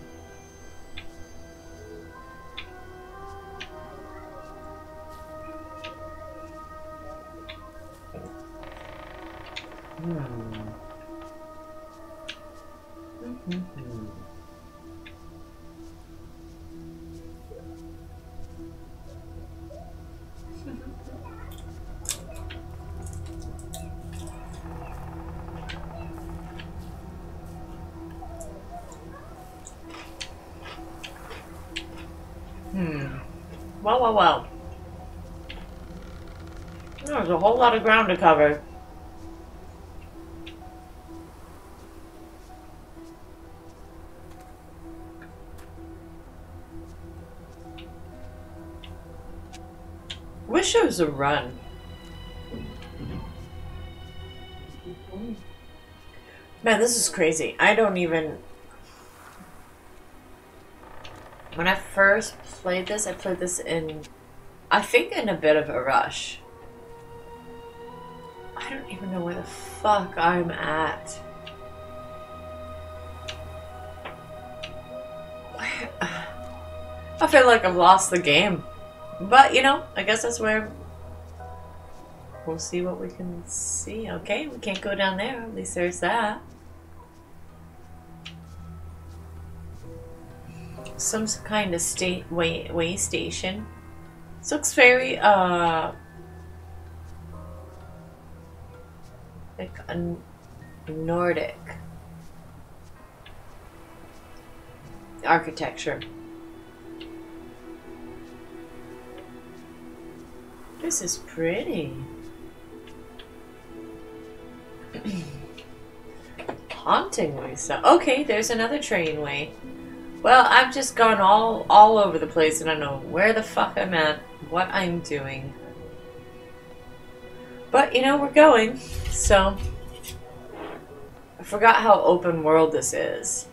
Well. There's a whole lot of ground to cover. Wish it was a run. Man, this is crazy. I don't even... When I first played this, I played this in... I think in a bit of a rush. I don't even know where the fuck I'm at. I feel like I've lost the game. But, you know, I guess that's where... We'll see what we can see. Okay, we can't go down there. At least there's that. Some kind of way station. This looks very, like a Nordic architecture. This is pretty. Hauntingly so. Okay, there's another trainway. Well, I've just gone all over the place and I don't know where the fuck I'm at, what I'm doing. But, you know, we're going. So, I forgot how open world this is.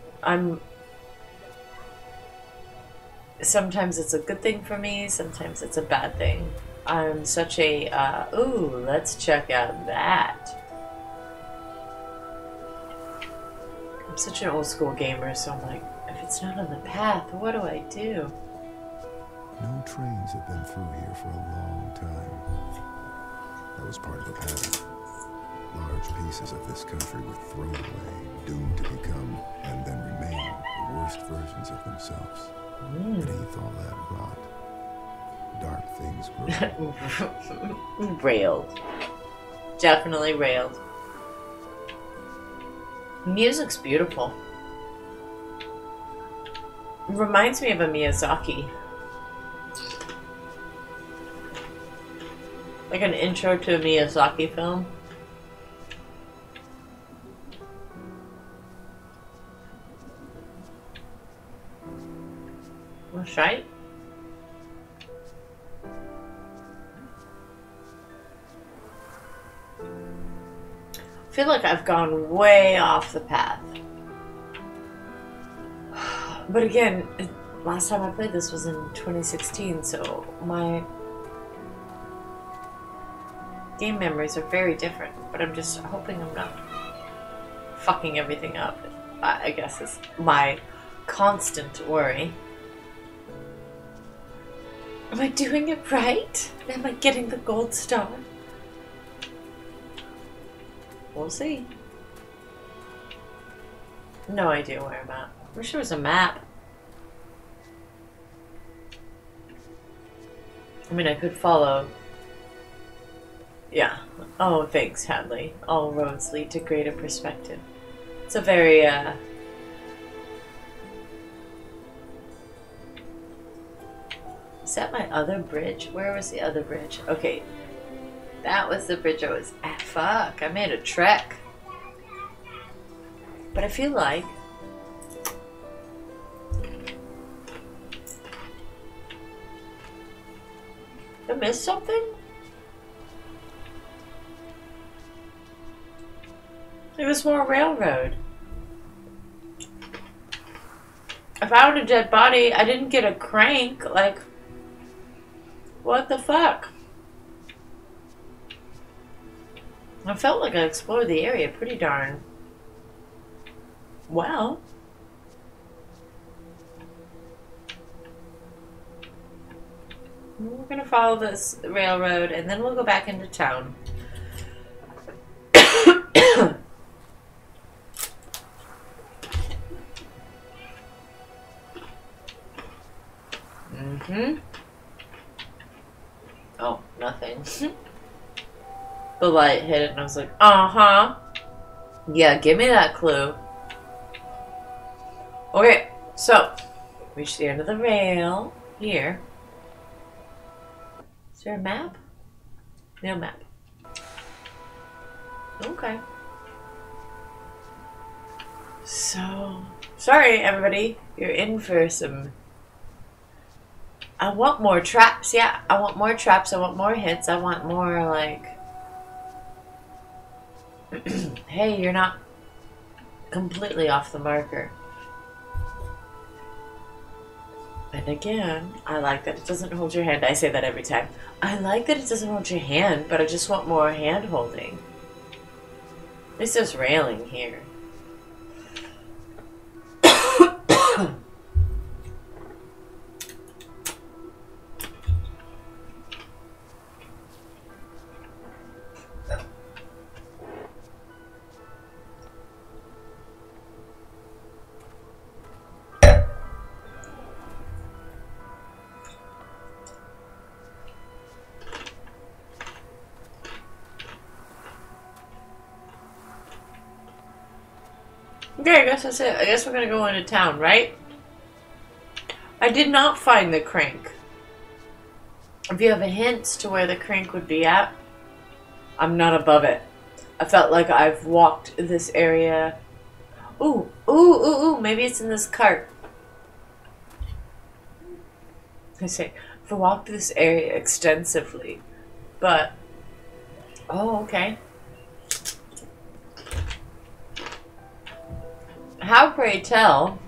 Sometimes it's a good thing for me, sometimes it's a bad thing. I'm such a, ooh, let's check out that. I'm such an old school gamer, so I'm like, if it's not on the path, what do I do? No trains have been through here for a long time. That was part of the pattern. Large pieces of this country were thrown away, doomed to become, and then remain, the worst versions of themselves. Beneath all that rot, dark things grow. Railed. Definitely railed. Music's beautiful. Reminds me of a Miyazaki. Like an intro to a Miyazaki film. That's right. I feel like I've gone way off the path. But again, last time I played this was in 2016, so my game memories are very different. But I'm just hoping I'm not fucking everything up. I guess is my constant worry. Am I doing it right? Am I getting the gold star? We'll see. No idea where I'm at. I wish there was a map. I mean, I could follow. Yeah. Oh, thanks, Hadley. All roads lead to greater perspective. It's a very, Is that my other bridge? Where was the other bridge? Okay. That was the bridge I was at. Fuck, I made a trek. But I feel like I missed something? There was more railroad. I found a dead body. I didn't get a crank. Like, what the fuck? I felt like I explored the area pretty darn well. We're gonna follow this railroad and then we'll go back into town. Oh, nothing. The light hit it and I was like, uh-huh. Yeah, give me that clue. Okay, so reach the end of the rail here. Is there a map? No map. Okay. So, sorry everybody. You're in for some... I want more traps. Yeah, I want more traps. I want more hits. I want more, like... Hey, you're not completely off the marker. And again, I like that it doesn't hold your hand. I say that every time. I like that it doesn't hold your hand, but I just want more hand holding. At least there's railing here. Okay, I guess that's it. I guess we're gonna go into town, right? I did not find the crank. If you have a hint to where the crank would be at, I'm not above it. I felt like I've walked this area. Ooh, ooh, ooh, ooh, maybe it's in this cart. I say, I've walked this area extensively, but Oh, okay. How, pray tell,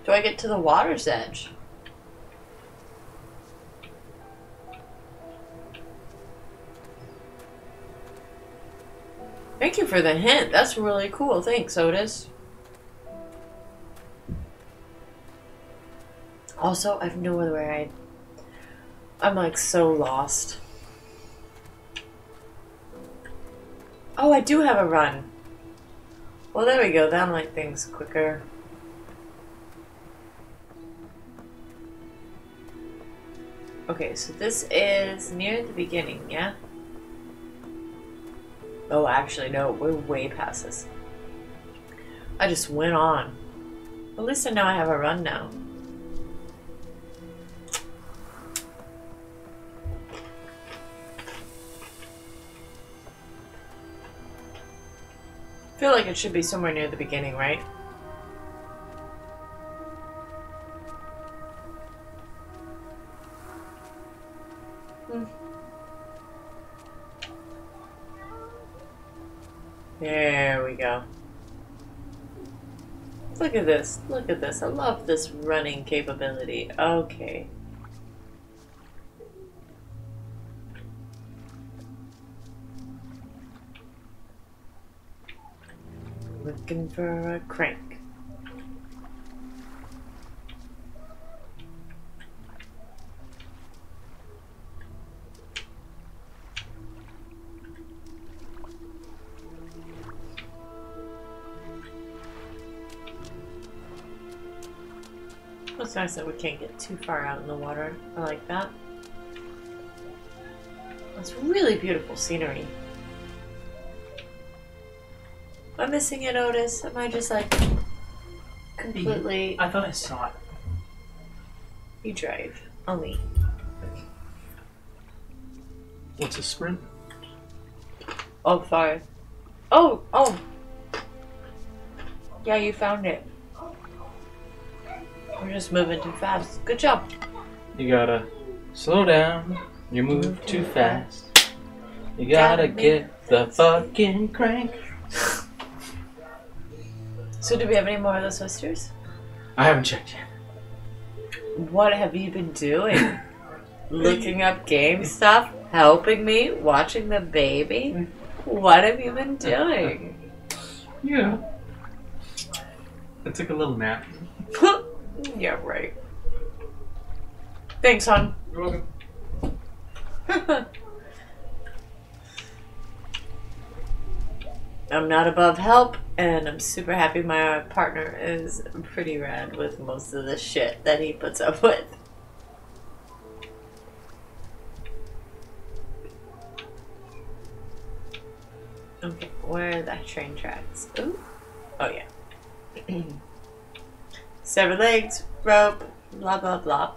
do I get to the water's edge? Thank you for the hint. That's really cool. Thanks, Otis. Also, I have no other way. I'm like so lost. Oh, I do have a run. Well, there we go. That'll make things quicker. Okay, so this is near the beginning, yeah? Oh, actually, no. We're way past this. I just went on. At least I know I have a run now. I feel like it should be somewhere near the beginning, right? There we go. Look at this. Look at this. I love this running capability. Okay. Looking for a crank. It's nice that we can't get too far out in the water. I like that. It's really beautiful scenery. Am I missing it, Otis? Am I just like completely... I thought I saw it. You drive. I'll leave. What's a sprint? Oh, sorry. Oh! Yeah, you found it. We're just moving too fast. Good job. You gotta slow down. You move too fast. You gotta get the fucking crank. So do we have any more of those oysters? I haven't checked yet. What have you been doing? Looking up game stuff? Helping me? Watching the baby? What have you been doing? Yeah. I took a little nap. Yeah, right. Thanks, hon. You're welcome. I'm not above help, and I'm super happy my partner is pretty rad with most of the shit that he puts up with. Okay, where are the train tracks? Ooh. Oh, yeah. Severed legs, rope, blah, blah, blah.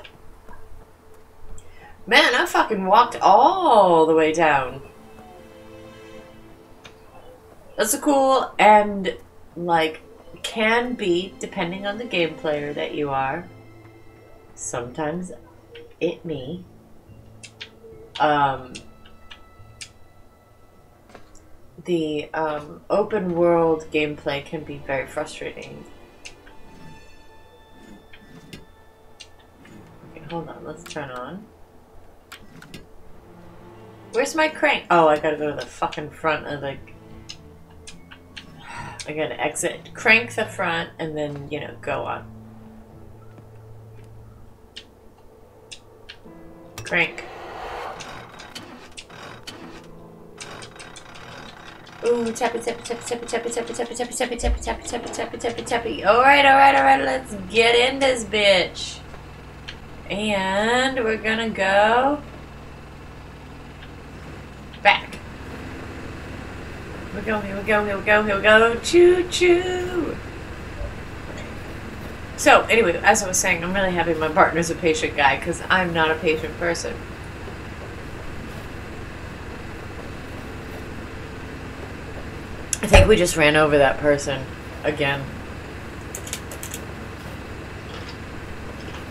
Man, I fucking walked all the way down. That's a cool and, like, can be, depending on the game player that you are, sometimes it me. The open world gameplay can be very frustrating. Okay, hold on, let's turn on. Where's my crank? Oh, I gotta go to the fucking front of the... I gotta exit, crank the front, and then, you know, go on. Crank. Ooh, tappy, tappy, tappy, tappy, tappy, tappy, tappy, tappy, tappy, tappy, tappy, tappy, tappy, tappy, tappy. Alright, let's get in this bitch. And we're gonna go back. Here we go, here we go, here we go, here we go. Choo choo. So, anyway, as I was saying, I'm really happy my partner's a patient guy because I'm not a patient person. I think we just ran over that person again.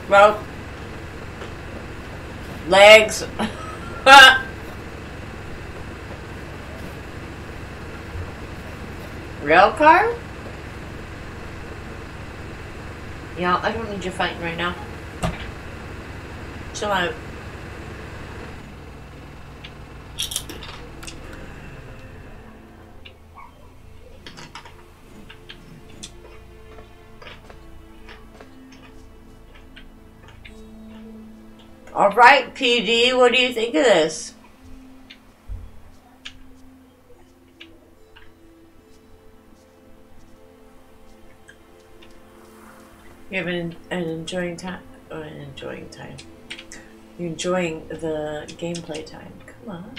Rope. Legs. Rail car? Yeah, I don't need you fighting right now. Chill out. Alright, PD, what do you think of this? You have an enjoying time. Oh, an enjoying time. You're enjoying the gameplay time. Come on.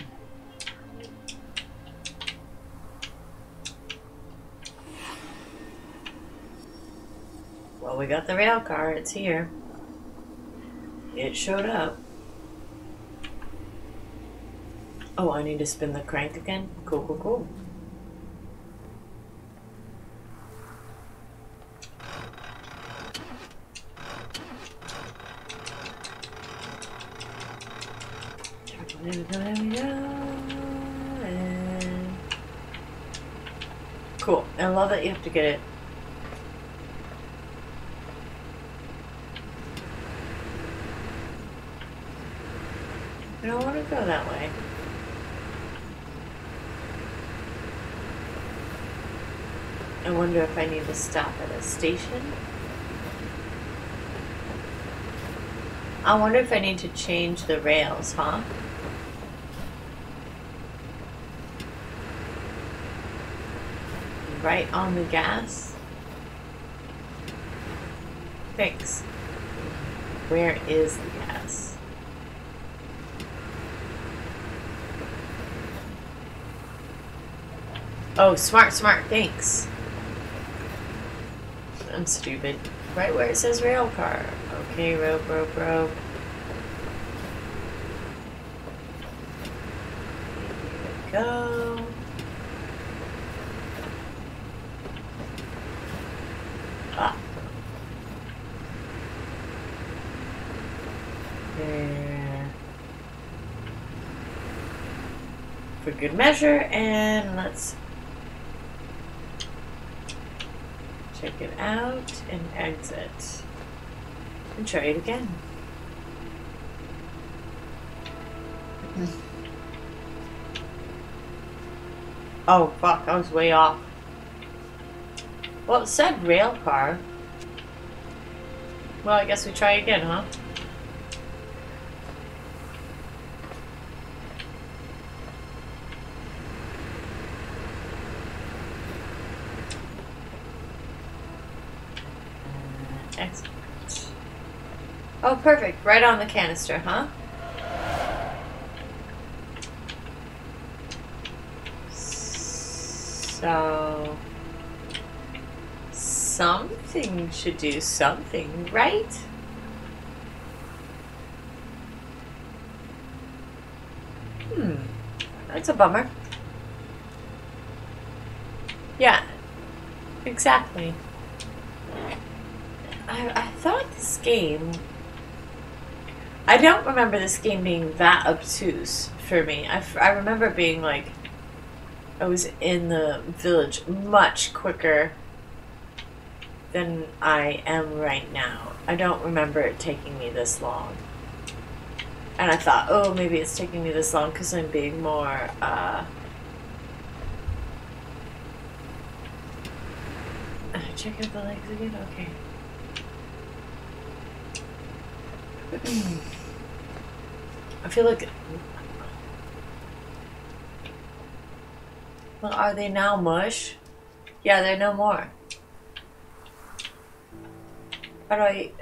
Well, we got the rail car. It's here. It showed up. Oh, I need to spin the crank again? Cool, cool, cool. There we go. And cool. I love that you have to get it. I don't want to go that way. I wonder if I need to stop at a station. I wonder if I need to change the rails, huh? Right on the gas. Thanks. Where is the gas? Oh, smart, thanks. I'm stupid. Right where it says rail car. Okay, rope. Here we go. Ah. There. For good measure, and let's check it out and exit. And try it again. Oh fuck, I was way off. Well, it said rail car. Well, I guess we try again, huh? Excellent. Oh, perfect. Right on the canister, huh? So... something should do something, right? That's a bummer. Yeah, exactly. I thought this game... I don't remember this game being that obtuse for me. I remember being like... I was in the village much quicker than I am right now. I don't remember it taking me this long. And I thought, oh, maybe it's taking me this long because I'm being more, check out the legs again? Okay. I feel like... Well, are they now mush? Yeah, they're no more. How do I...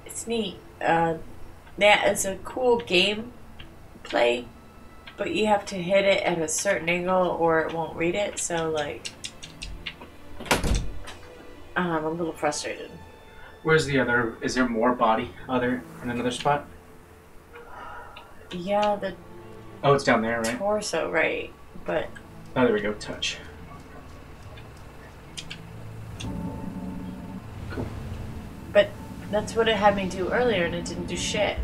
It's neat. Yeah, it's a cool game play, but you have to hit it at a certain angle or it won't read it, so like... I'm a little frustrated. Where's the other? Is there more body other in another spot? Yeah, the... Oh, it's down there, right? torso, right, but... Oh, there we go. Touch. Cool. But That's what it had me do earlier, and it didn't do shit.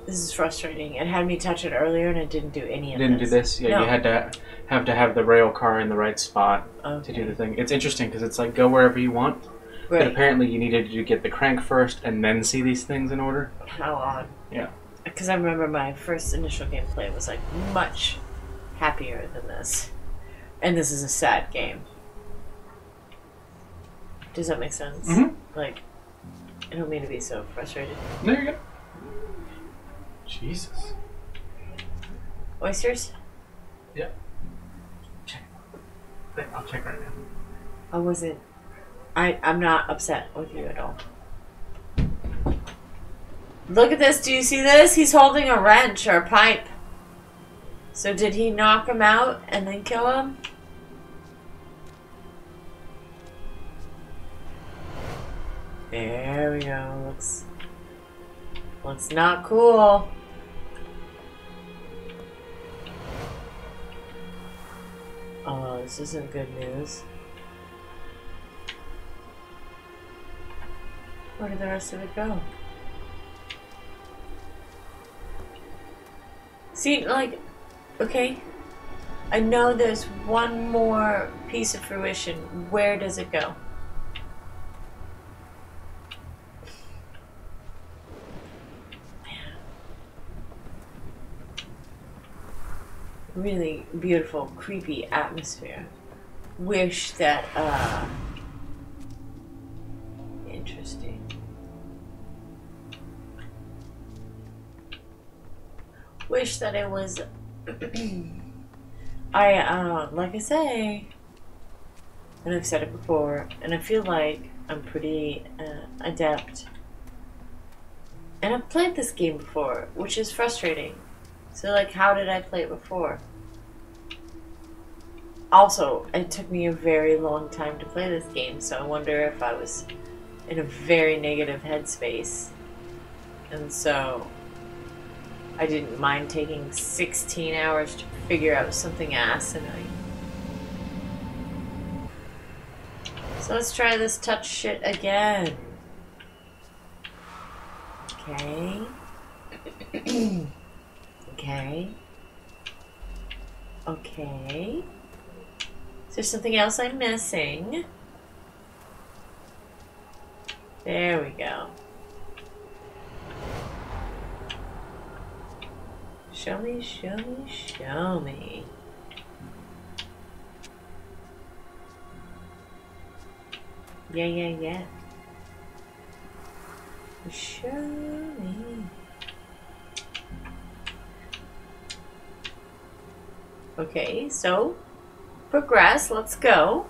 This is frustrating. It had me touch it earlier, and it didn't do any of this. Didn't do this? Yeah, No. you had to have the rail car in the right spot to do the thing. It's interesting because it's like go wherever you want. Right. But apparently you needed to get the crank first and then see these things in order. How odd. Yeah. Because I remember my first initial gameplay was like much happier than this. And this is a sad game. Does that make sense? Mm-hmm. Like, I don't mean to be so frustrated. There you go. Jesus. Oysters? Yeah. Check. I'll check right now. I wasn't... I'm not upset with you at all. Look at this. Do you see this? He's holding a wrench or a pipe. So did he knock him out and then kill him? There we go. Looks not cool. Oh, this isn't good news. Where did the rest of it go? See, like, okay, I know there's one more piece of fruition. Where does it go? Really beautiful, creepy atmosphere. Wish that, interesting. Wish that it was, like I say, and I've said it before, and I feel like I'm pretty adept. And I've played this game before, which is frustrating. So, like, how did I play it before? Also, it took me a very long time to play this game, so I wonder if I was in a very negative headspace. And so, I didn't mind taking 16 hours to figure out something asinine. So let's try this touch shit again. Okay. Okay. Okay. Is there something else I'm missing? There we go. Show me, show me, show me. Yeah, yeah, yeah. Show me. Okay, so progress, let's go.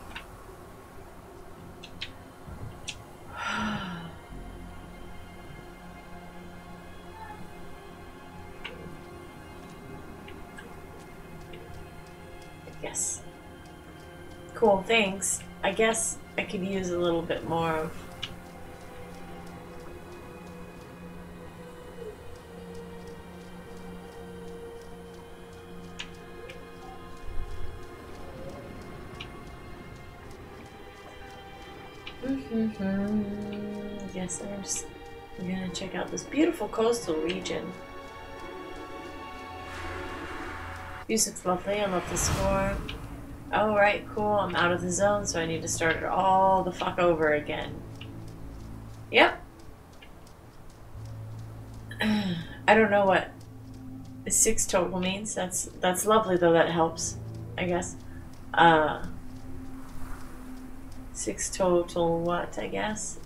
Yes. Cool, thanks. I guess I could use a little bit more of... Yes, I'm gonna check out this beautiful coastal region. Music's lovely, I love the score. Alright, cool, I'm out of the zone, so I need to start it all the fuck over again. Yep. I don't know what 6 total means. That's lovely though, that helps, I guess. 6 total what, I guess?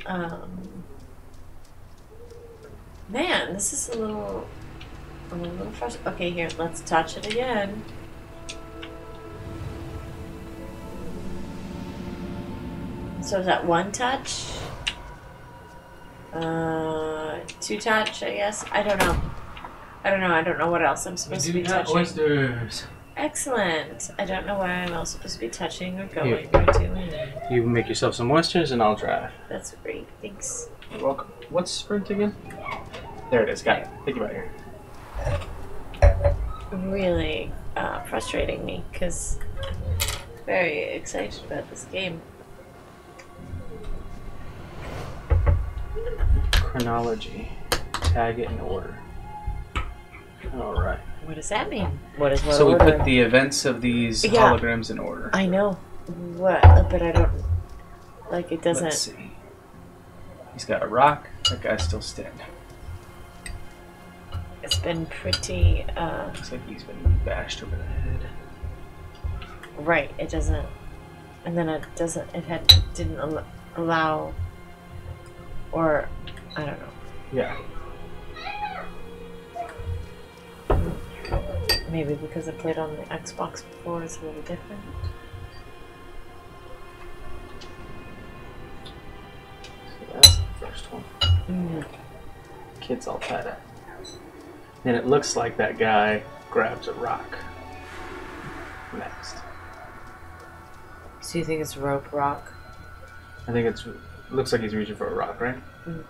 Man, this is a little frustrating. Okay, here, let's touch it again. So is that 1 touch? 2 touch, I guess? I don't know. I don't know what else I'm supposed to be touching. Oysters. Excellent. I don't know where I'm else supposed to be touching or going Here. or doing. You make yourself some oysters and I'll drive. That's great. Thanks. You're welcome. What's sprint again? There it is. Got it. Think about it here. Really frustrating me because very excited about this game. Chronology. Tag it in order. Alright. What does that mean? What is what So order? we put the events of these Yeah. holograms in order. I know. What? But I don't... Like, it doesn't... Let's see. He's got a rock. That guy's still standing. It's been pretty... Looks like he's been bashed over the head. Right, it doesn't... And then it doesn't... Didn't allow... Or... I don't know. Yeah. Maybe because I played on the Xbox before, it's a little different. So that's the first one. Mm. Kid's all tied up. And it looks like that guy grabs a rock. Next. So you think it's rope rock? I think it looks like he's reaching for a rock, right? Mm.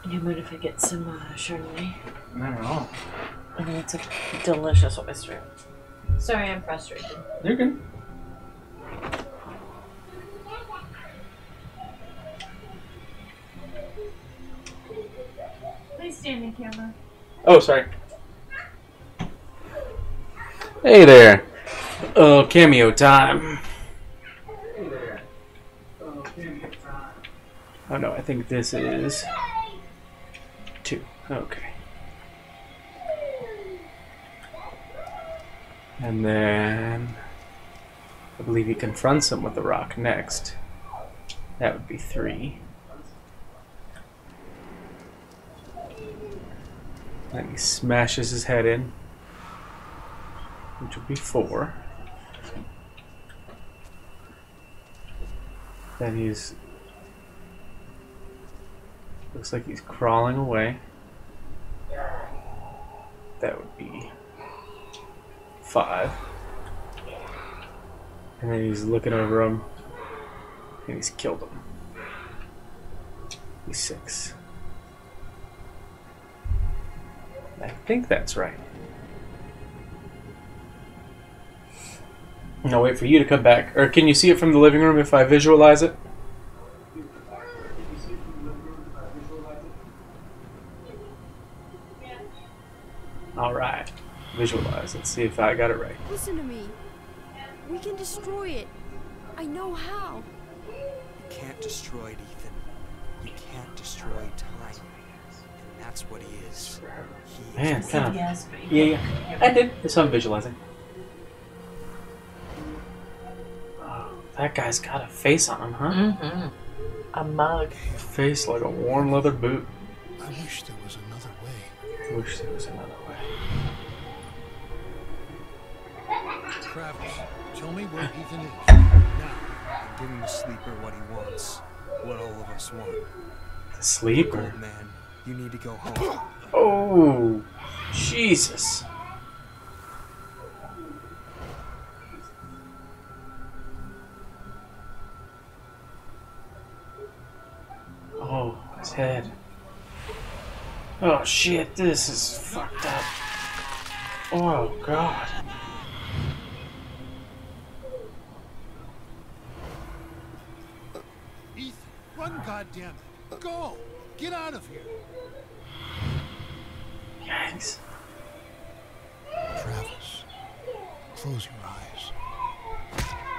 You mind if I get some Chardonnay? Not at all. I think it's a delicious oyster. Sorry, I'm frustrated. You're good. Please stand in camera. Oh, sorry. Hey there. Oh, cameo time. Hey there. Oh, cameo time. Oh no, I think this is 2. Okay. And then I believe he confronts him with the rock next. That would be 3. Then he smashes his head in, which would be 4. Then he's... looks like he's crawling away. That would be 5. And then he's looking over him, and he's killed him. He's 6. I think that's right. I'll wait for you to come back. Or can you see it from the living room if I visualize it? Alright. Visualize. Let's see if I got it right. Listen to me. We can destroy it. I know how. You can't destroy it, Ethan. You can't destroy time. And that's what he is. He Man, is kind of. Yes, Yeah. I did. That's what I'm visualizing. Oh, that guy's got a face on him, huh? Mm-hmm. A mug. A face like a worn leather boot. I wish there was another way. I wish there was another way. Travis, tell me where Ethan is. Now. I'm giving the sleeper what he wants. What all of us want. The sleeper? Old man, you need to go home. Oh, Jesus. Oh, his head. Oh shit, this is fucked up. Oh god. Ethan, run, goddammit. Go! Get out of here! Yikes. Travis, close your eyes.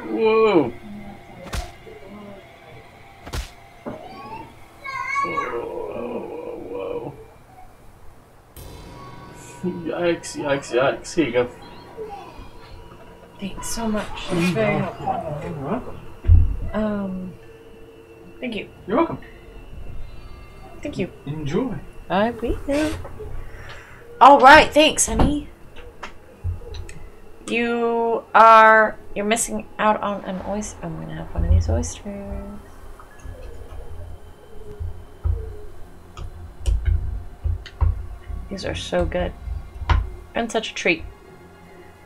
Whoa. Whoa. Yikes, yikes, yikes. Here you go. Thanks so much. It's very helpful. You're welcome. Thank you. You're welcome. Thank you. Enjoy. I will. All right, thanks, honey. You're missing out on an oyster. I'm gonna have one of these oysters. These are so good. And such a treat.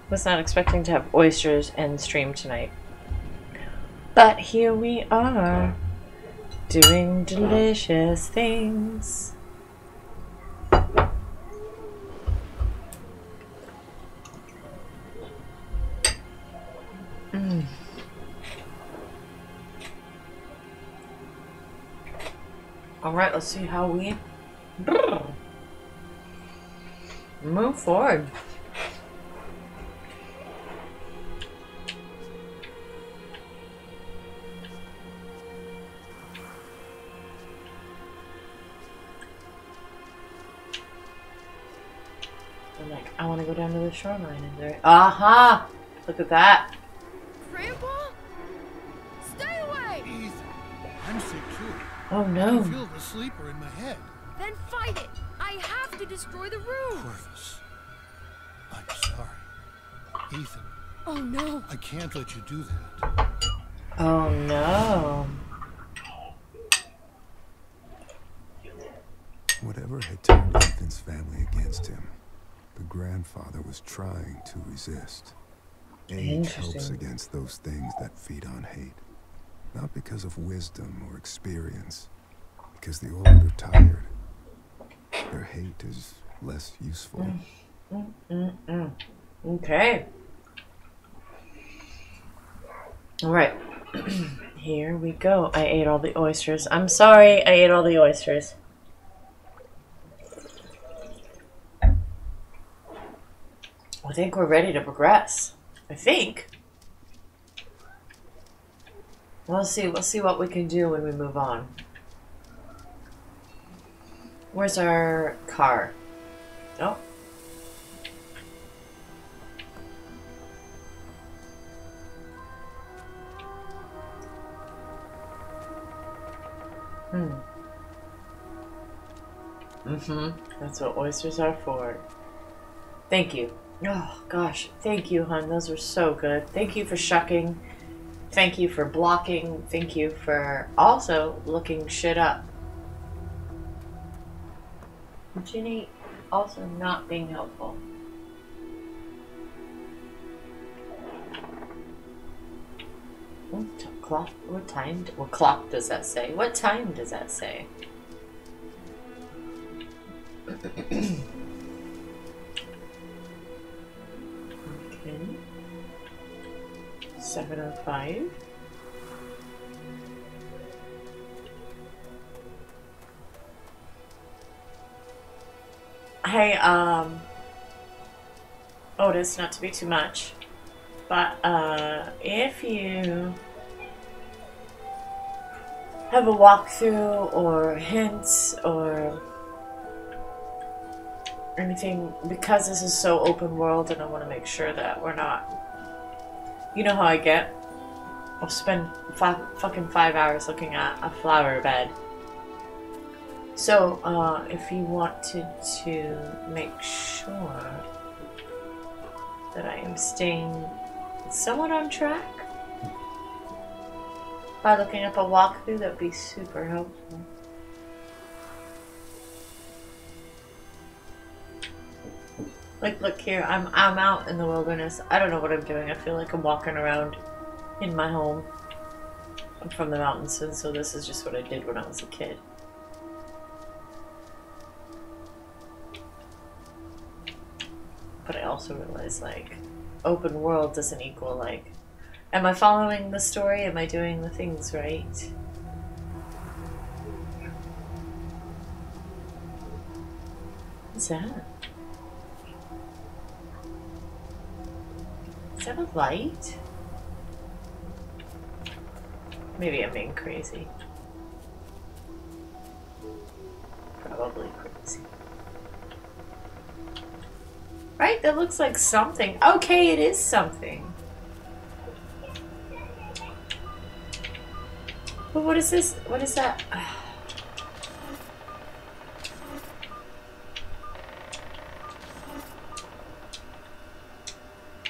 Was not expecting to have oysters and stream tonight. But here we are, doing delicious things. Alright, let's see how we move forward. I'm like, I want to go down to the shoreline. Is there? Aha! Look at that. Grandpa? Stay away! Ethan, I'm sick too. Oh I no. feel the sleeper in my head. Then fight it! I have to destroy the room! Corvus, I'm sorry. Ethan, Oh no! I can't let you do that. Oh no. Whatever had turned Ethan's family against him, the grandfather was trying to resist. Age helps Interesting. against those things that feed on hate. Not because of wisdom or experience, because the old are tired. Their hate is less useful. Okay. Alright. Here we go. I ate all the oysters. I'm sorry, I ate all the oysters. I think we're ready to progress. I think. We'll see what we can do when we move on. Where's our car? Oh. That's what oysters are for. Thank you. Oh, gosh. Thank you, hon. Those were so good. Thank you for shucking. Thank you for blocking. Thank you for also looking shit up. Ginny also not being helpful. Clock? What time? What clock does that say? What time does that say? Okay. 7:05. Hey, Otis, not to be too much, but if you have a walkthrough or hints or anything, because this is so open world and I want to make sure that we're not, you know how I get, I'll spend fucking 5 hours looking at a flower bed. So if you wanted to make sure that I am staying somewhat on track by looking up a walkthrough, that would be super helpful. Like, look here, I'm out in the wilderness. I don't know what I'm doing. I feel like I'm walking around in my home. I'm from the mountains, and so this is just what I did when I was a kid. But I also realize, like, open world doesn't equal, like, am I following the story? Am I doing the things right? What's that? Is that a light? Maybe I'm being crazy. Probably crazy. Right? That looks like something. Okay, it is something. But what is this? What is that?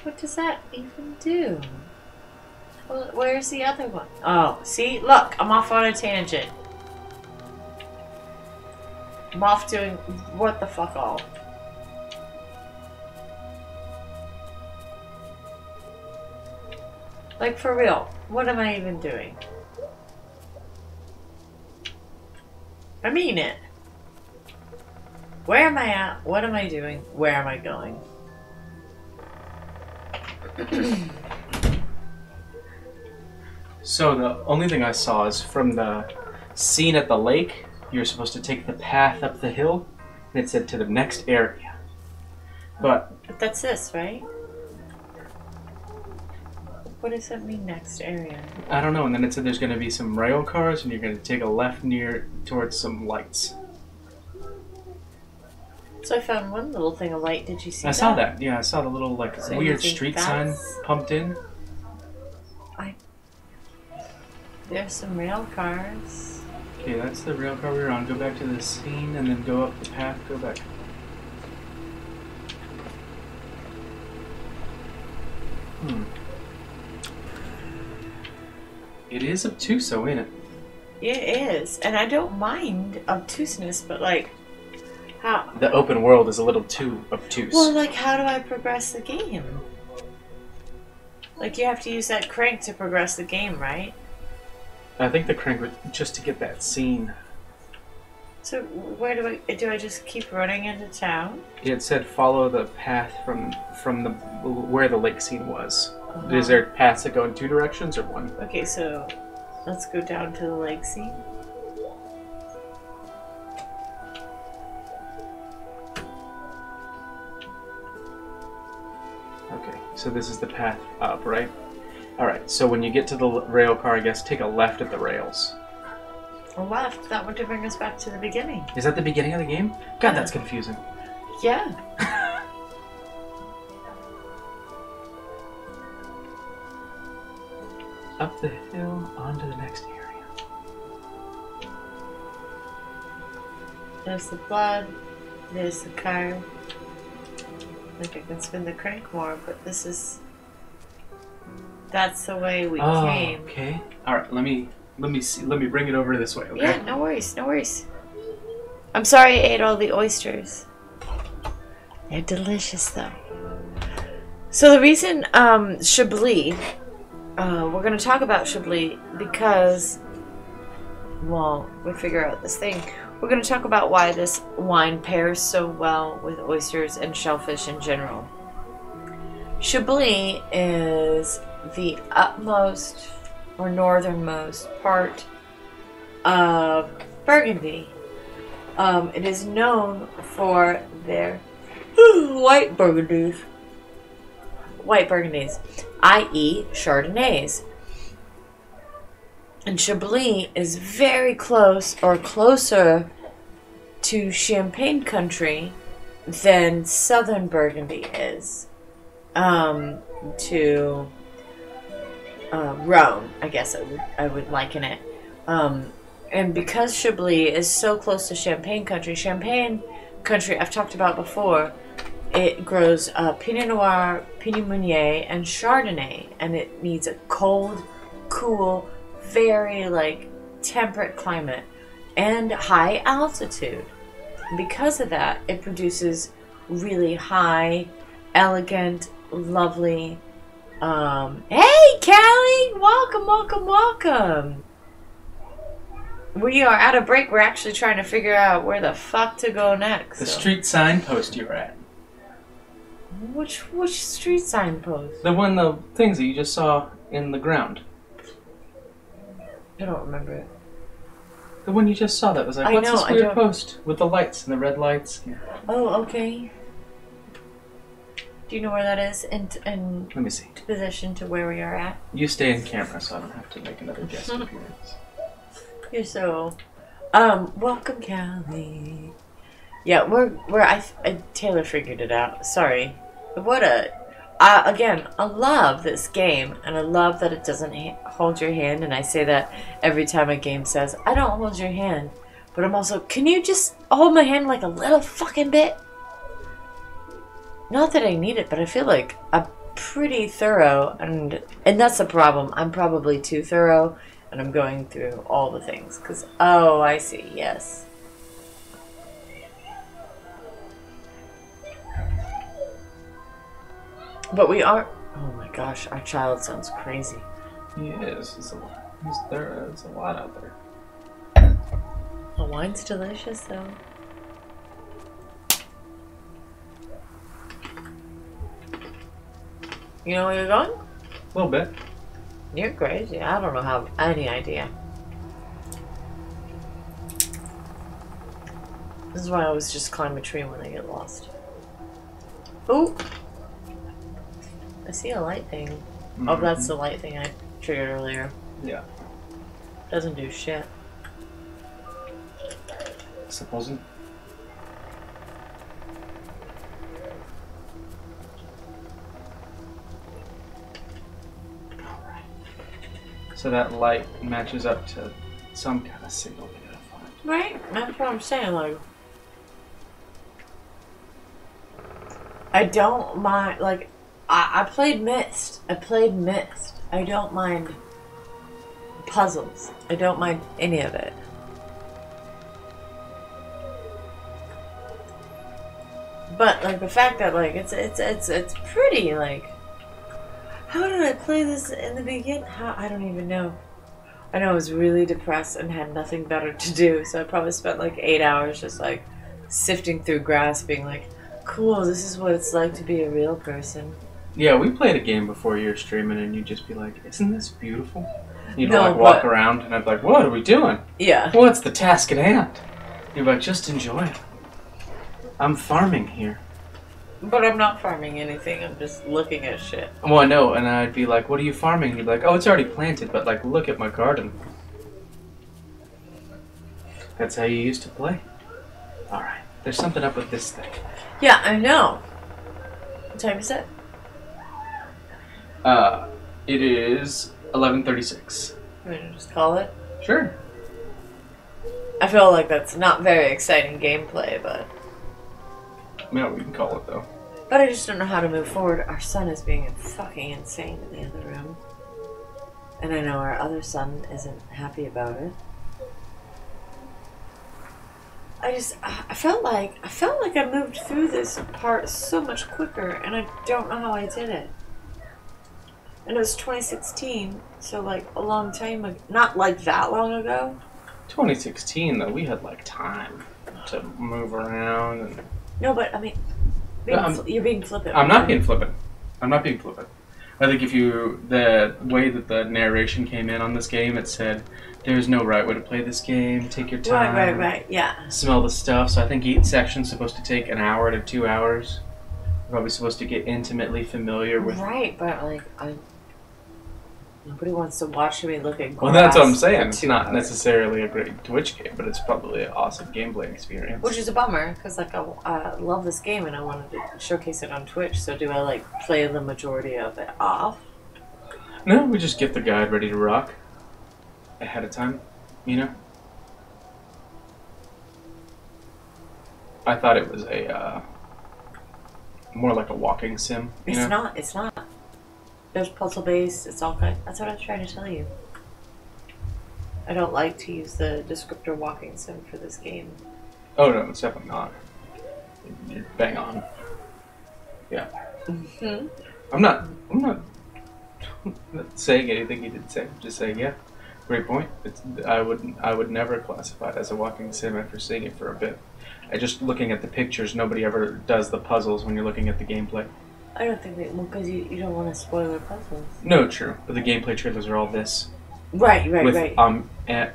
What does that even do? Well, where's the other one? Oh, see? Look, I'm off on a tangent. I'm off doing what the fuck all. Like, for real, what am I even doing? I mean it. Where am I at? What am I doing? Where am I going? So the only thing I saw is from the scene at the lake, you're supposed to take the path up the hill, and it said to the next area. But that's this, right? What does that mean, next area? I don't know. And then it said there's going to be some rail cars, and you're going to take a left towards some lights. So I found one little thing of light. Did you see that? I saw that. Yeah, I saw the little like So weird you think street that's- sign pumped in. There's some rail cars. Okay, that's the rail car we were on. Go back to the scene, and then go up the path. Go back. It is obtuso, ain't it? It is, and I don't mind obtuseness, but like, how? The open world is a little too obtuse. Well, like, how do I progress the game? Like, you have to use that crank to progress the game, right? I think the crank was just to get that scene. So where do I just keep running into town? It said follow the path from the where the lake scene was. Is there paths that go in two directions or one? Okay, so let's go down to the lake scene. Okay, so this is the path up, right? Alright, so when you get to the rail car, I guess take a left at the rails. A left, that would bring us back to the beginning. Is that the beginning of the game? God, that's confusing. Yeah. Up the hill, onto the next area. There's the blood, there's the car. Like I can spin the crank more, but this is... That's the way we came. Okay. Alright, let me bring it over this way, okay? Yeah, no worries, no worries. I'm sorry I ate all the oysters. They're delicious though. So the reason Chablis, we're going to talk about Chablis because, well, we figure out this thing. We're going to talk about why this wine pairs so well with oysters and shellfish in general. Chablis is the utmost or northernmost part of Burgundy. It is known for their white Burgundies, i.e. Chardonnays. And Chablis is very close or closer to Champagne country than southern Burgundy is to Rhone, I guess I would liken it. And because Chablis is so close to Champagne country, I've talked about before, it grows Pinot Noir, Pinot Meunier, and Chardonnay, and it needs a cold, cool, very like temperate climate and high altitude. Because of that, it produces really high, elegant, lovely. Hey, Callie! Welcome. We are at a break. We're actually trying to figure out where the fuck to go next. The street signpost you were at. Which street signpost? The things that you just saw in the ground. I don't remember it. The one you just saw that was like, what's this weird post with the lights and the red lights? Oh, okay. Do you know where that is? Let me see. Position to where we are at? You stay in camera so I don't have to make another guest appearance. You're so... welcome, Callie. Yeah, Taylor figured it out. Sorry. What again, I love this game, and I love that it doesn't hold your hand, and I say that every time a game says, I don't hold your hand. But I'm also, can you just hold my hand like a little fucking bit? Not that I need it, but I feel like I'm pretty thorough, and that's the problem. I'm probably too thorough, and I'm going through all the things, because, oh, I see, yes. But we are... Oh my gosh, our child sounds crazy. He is. There's a lot out there. The wine's delicious, though. You know where you're going? A little bit. You're crazy. I don't have any idea. This is why I always just climb a tree when I get lost. Ooh! I see a light thing. Mm-hmm. Oh, that's the light thing I triggered earlier. Yeah. Doesn't do shit. Supposing. Alright. So that light matches up to some kind of signal we gotta find. Right? That's what I'm saying, like... I don't mind, like... I played Myst. I don't mind puzzles. I don't mind any of it. But like the fact that like it's pretty like, how did I play this in the beginning? I don't even know. I know I was really depressed and had nothing better to do, so I probably spent like 8 hours just like sifting through grass, being like, cool, this is what it's like to be a real person. Yeah, we played a game before you were streaming, and you'd just be like, isn't this beautiful? You'd like walk around, and I'd be like, what are we doing? Yeah. What's the task at hand? You'd be like, just enjoy it. I'm farming here. But I'm not farming anything, I'm just looking at shit. Well, I know, and I'd be like, what are you farming? And you'd be like, oh, it's already planted, but like, look at my garden. That's how you used to play? Alright, there's something up with this thing. Yeah, I know. What time is it? It is 11:36. I'm gonna just call it? Sure. I feel like that's not very exciting gameplay, but... No, we can call it, though. But I just don't know how to move forward. Our son is being fucking insane in the other room. And I know our other son isn't happy about it. I felt like I moved through this part so much quicker, and I don't know how I did it. And it was 2016, so like a long time ago. Not like that long ago. 2016, though, we had like time to move around and... No, but I mean, you're being flippant. I'm not being flippant. I'm not being flippant. I think the way that the narration came in on this game, it said, there's no right way to play this game, take your time. Right, yeah. Smell the stuff, so I think each section's supposed to take an hour to 2 hours. We're probably supposed to get intimately familiar with... Right, but like, nobody wants to watch me look at grass. Well, that's what I'm saying. It's not necessarily a great Twitch game, but it's probably an awesome gameplay experience. Which is a bummer, because like I love this game and I wanted to showcase it on Twitch. So do I like play the majority of it off? No, we just get the guide ready to rock ahead of time, you know? I thought it was a more like a walking sim. It's not. There's puzzle based, it's all kind. That's what I was trying to tell you. I don't like to use the descriptor walking sim for this game. Oh no, it's definitely not. You're bang on. Yeah. Mm-hmm. I'm not saying anything you didn't say. I'm just saying, yeah, great point. I would never classify it as a walking sim after seeing it for a bit. Just looking at the pictures, nobody ever does the puzzles when you're looking at the gameplay. I don't think because you don't want to spoil the puzzles. No, true. But the gameplay trailers are all this. Right. With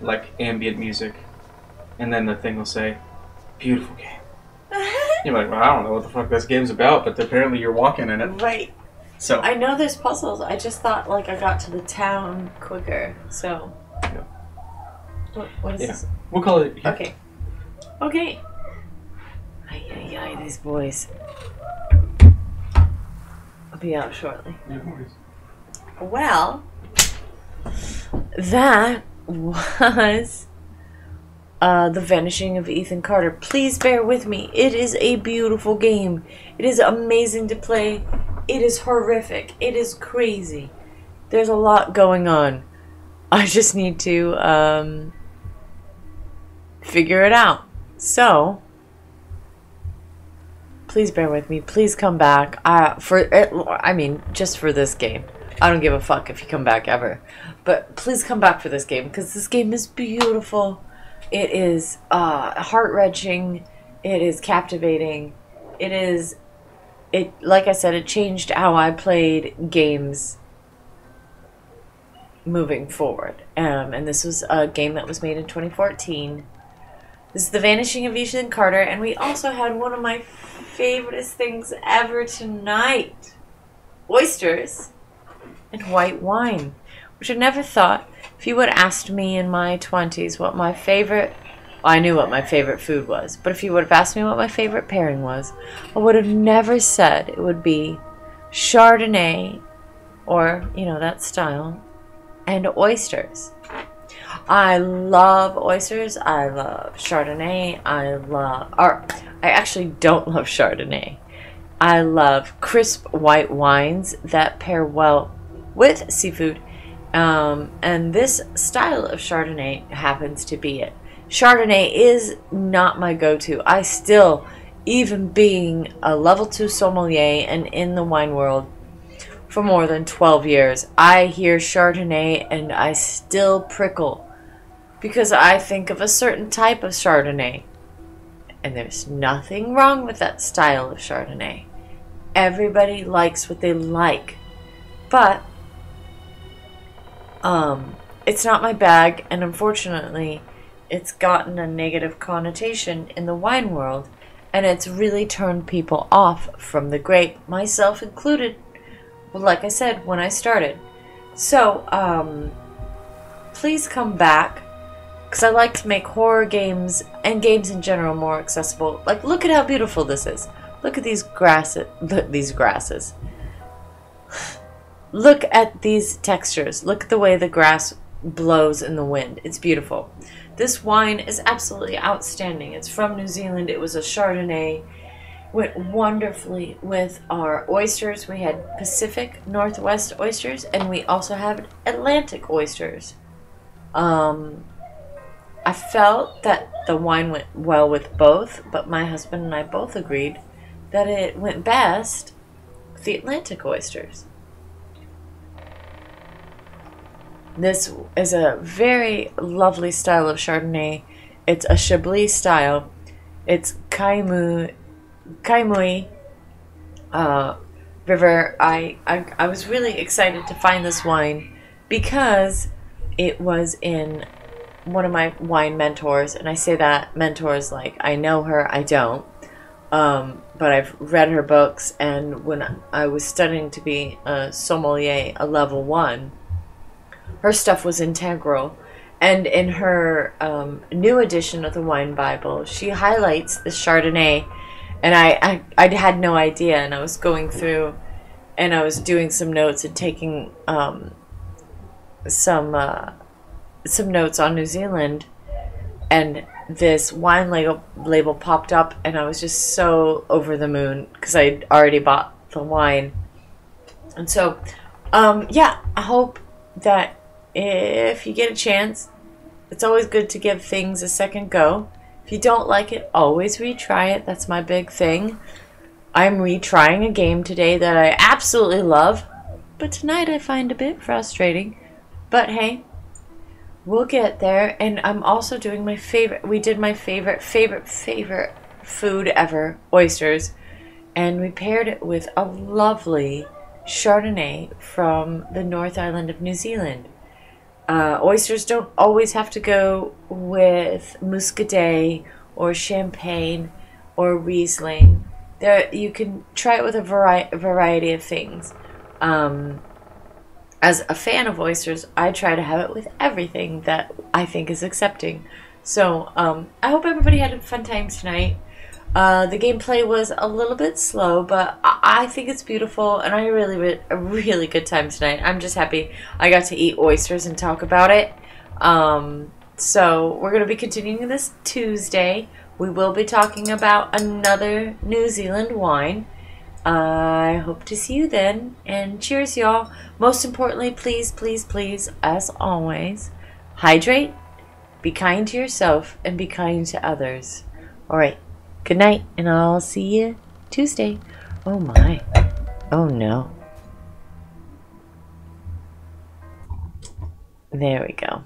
like ambient music, and then the thing will say, "Beautiful game." You're like, well, I don't know what the fuck this game's about, but apparently you're walking in it. Right. So I know there's puzzles. I just thought like I got to the town quicker. So. Yeah. What is this? We'll call it. Here. Okay. Ay, these boys. I'll be out shortly. Well, that was The Vanishing of Ethan Carter. Please bear with me. It is a beautiful game. It is amazing to play. It is horrific. It is crazy. There's a lot going on. I just need to figure it out. So, please bear with me. Please come back. Just for this game. I don't give a fuck if you come back ever. But please come back for this game, because this game is beautiful. It is heart-wrenching. It is captivating. Like I said, it changed how I played games moving forward. And this was a game that was made in 2014. This is The Vanishing of Ethan Carter, and we also had one of my favoriteest things ever tonight. Oysters and white wine, which I never thought. If you would have asked me in my 20s what my favorite... Well, I knew what my favorite food was, but if you would have asked me what my favorite pairing was, I would have never said it would be Chardonnay, or, you know, that style, and oysters. I love oysters. I love Chardonnay. I actually don't love Chardonnay. I love crisp white wines that pair well with seafood. And this style of Chardonnay happens to be it. Chardonnay is not my go-to. I still, even being a level 2 sommelier and in the wine world for more than 12 years, I hear Chardonnay and I still prickle because I think of a certain type of Chardonnay. And there's nothing wrong with that style of Chardonnay. Everybody likes what they like. But it's not my bag, and unfortunately it's gotten a negative connotation in the wine world, and it's really turned people off from the grape, myself included. Well, like I said when I started. So please come back, because I like to make horror games and games in general more accessible. Like, look at how beautiful this is. Look at these grasses. Look at these textures. Look at the way the grass blows in the wind. It's beautiful. This wine is absolutely outstanding. It's from New Zealand. It was a Chardonnay. Went wonderfully with our oysters. We had Pacific Northwest oysters, and we also have Atlantic oysters. I felt that the wine went well with both, but my husband and I both agreed that it went best with the Atlantic oysters. This is a very lovely style of Chardonnay. It's a Chablis style. It's Kaimui River. I was really excited to find this wine because it was in one of my wine mentors, and I say that mentors like I know her, I don't. But I've read her books, and when I was studying to be a sommelier, a level 1, her stuff was integral. And in her new edition of the Wine Bible, she highlights the Chardonnay, and I had no idea, and I was going through, and I was doing some notes and taking some notes on New Zealand, and this wine label popped up, and I was just so over the moon because I'd already bought the wine. And so, yeah, I hope that if you get a chance, it's always good to give things a second go. If you don't like it, always retry it. That's my big thing. I'm retrying a game today that I absolutely love, but tonight I find a bit frustrating. But hey, we'll get there. And I'm also doing my favorite. We did my favorite food ever, oysters. And we paired it with a lovely Chardonnay from the North Island of New Zealand. Oysters don't always have to go with Muscadet or Champagne or Riesling. You can try it with a variety of things. As a fan of oysters, I try to have it with everything that I think is accepting. So I hope everybody had a fun time tonight. The gameplay was a little bit slow, but I think it's beautiful, and I really had a really good time tonight. I'm just happy I got to eat oysters and talk about it. So we're going to be continuing this Tuesday. We will be talking about another New Zealand wine. I hope to see you then, and cheers, y'all. Most importantly, please, please, please, as always, hydrate, be kind to yourself, and be kind to others. All right. Good night, and I'll see you Tuesday. Oh my. Oh no. There we go.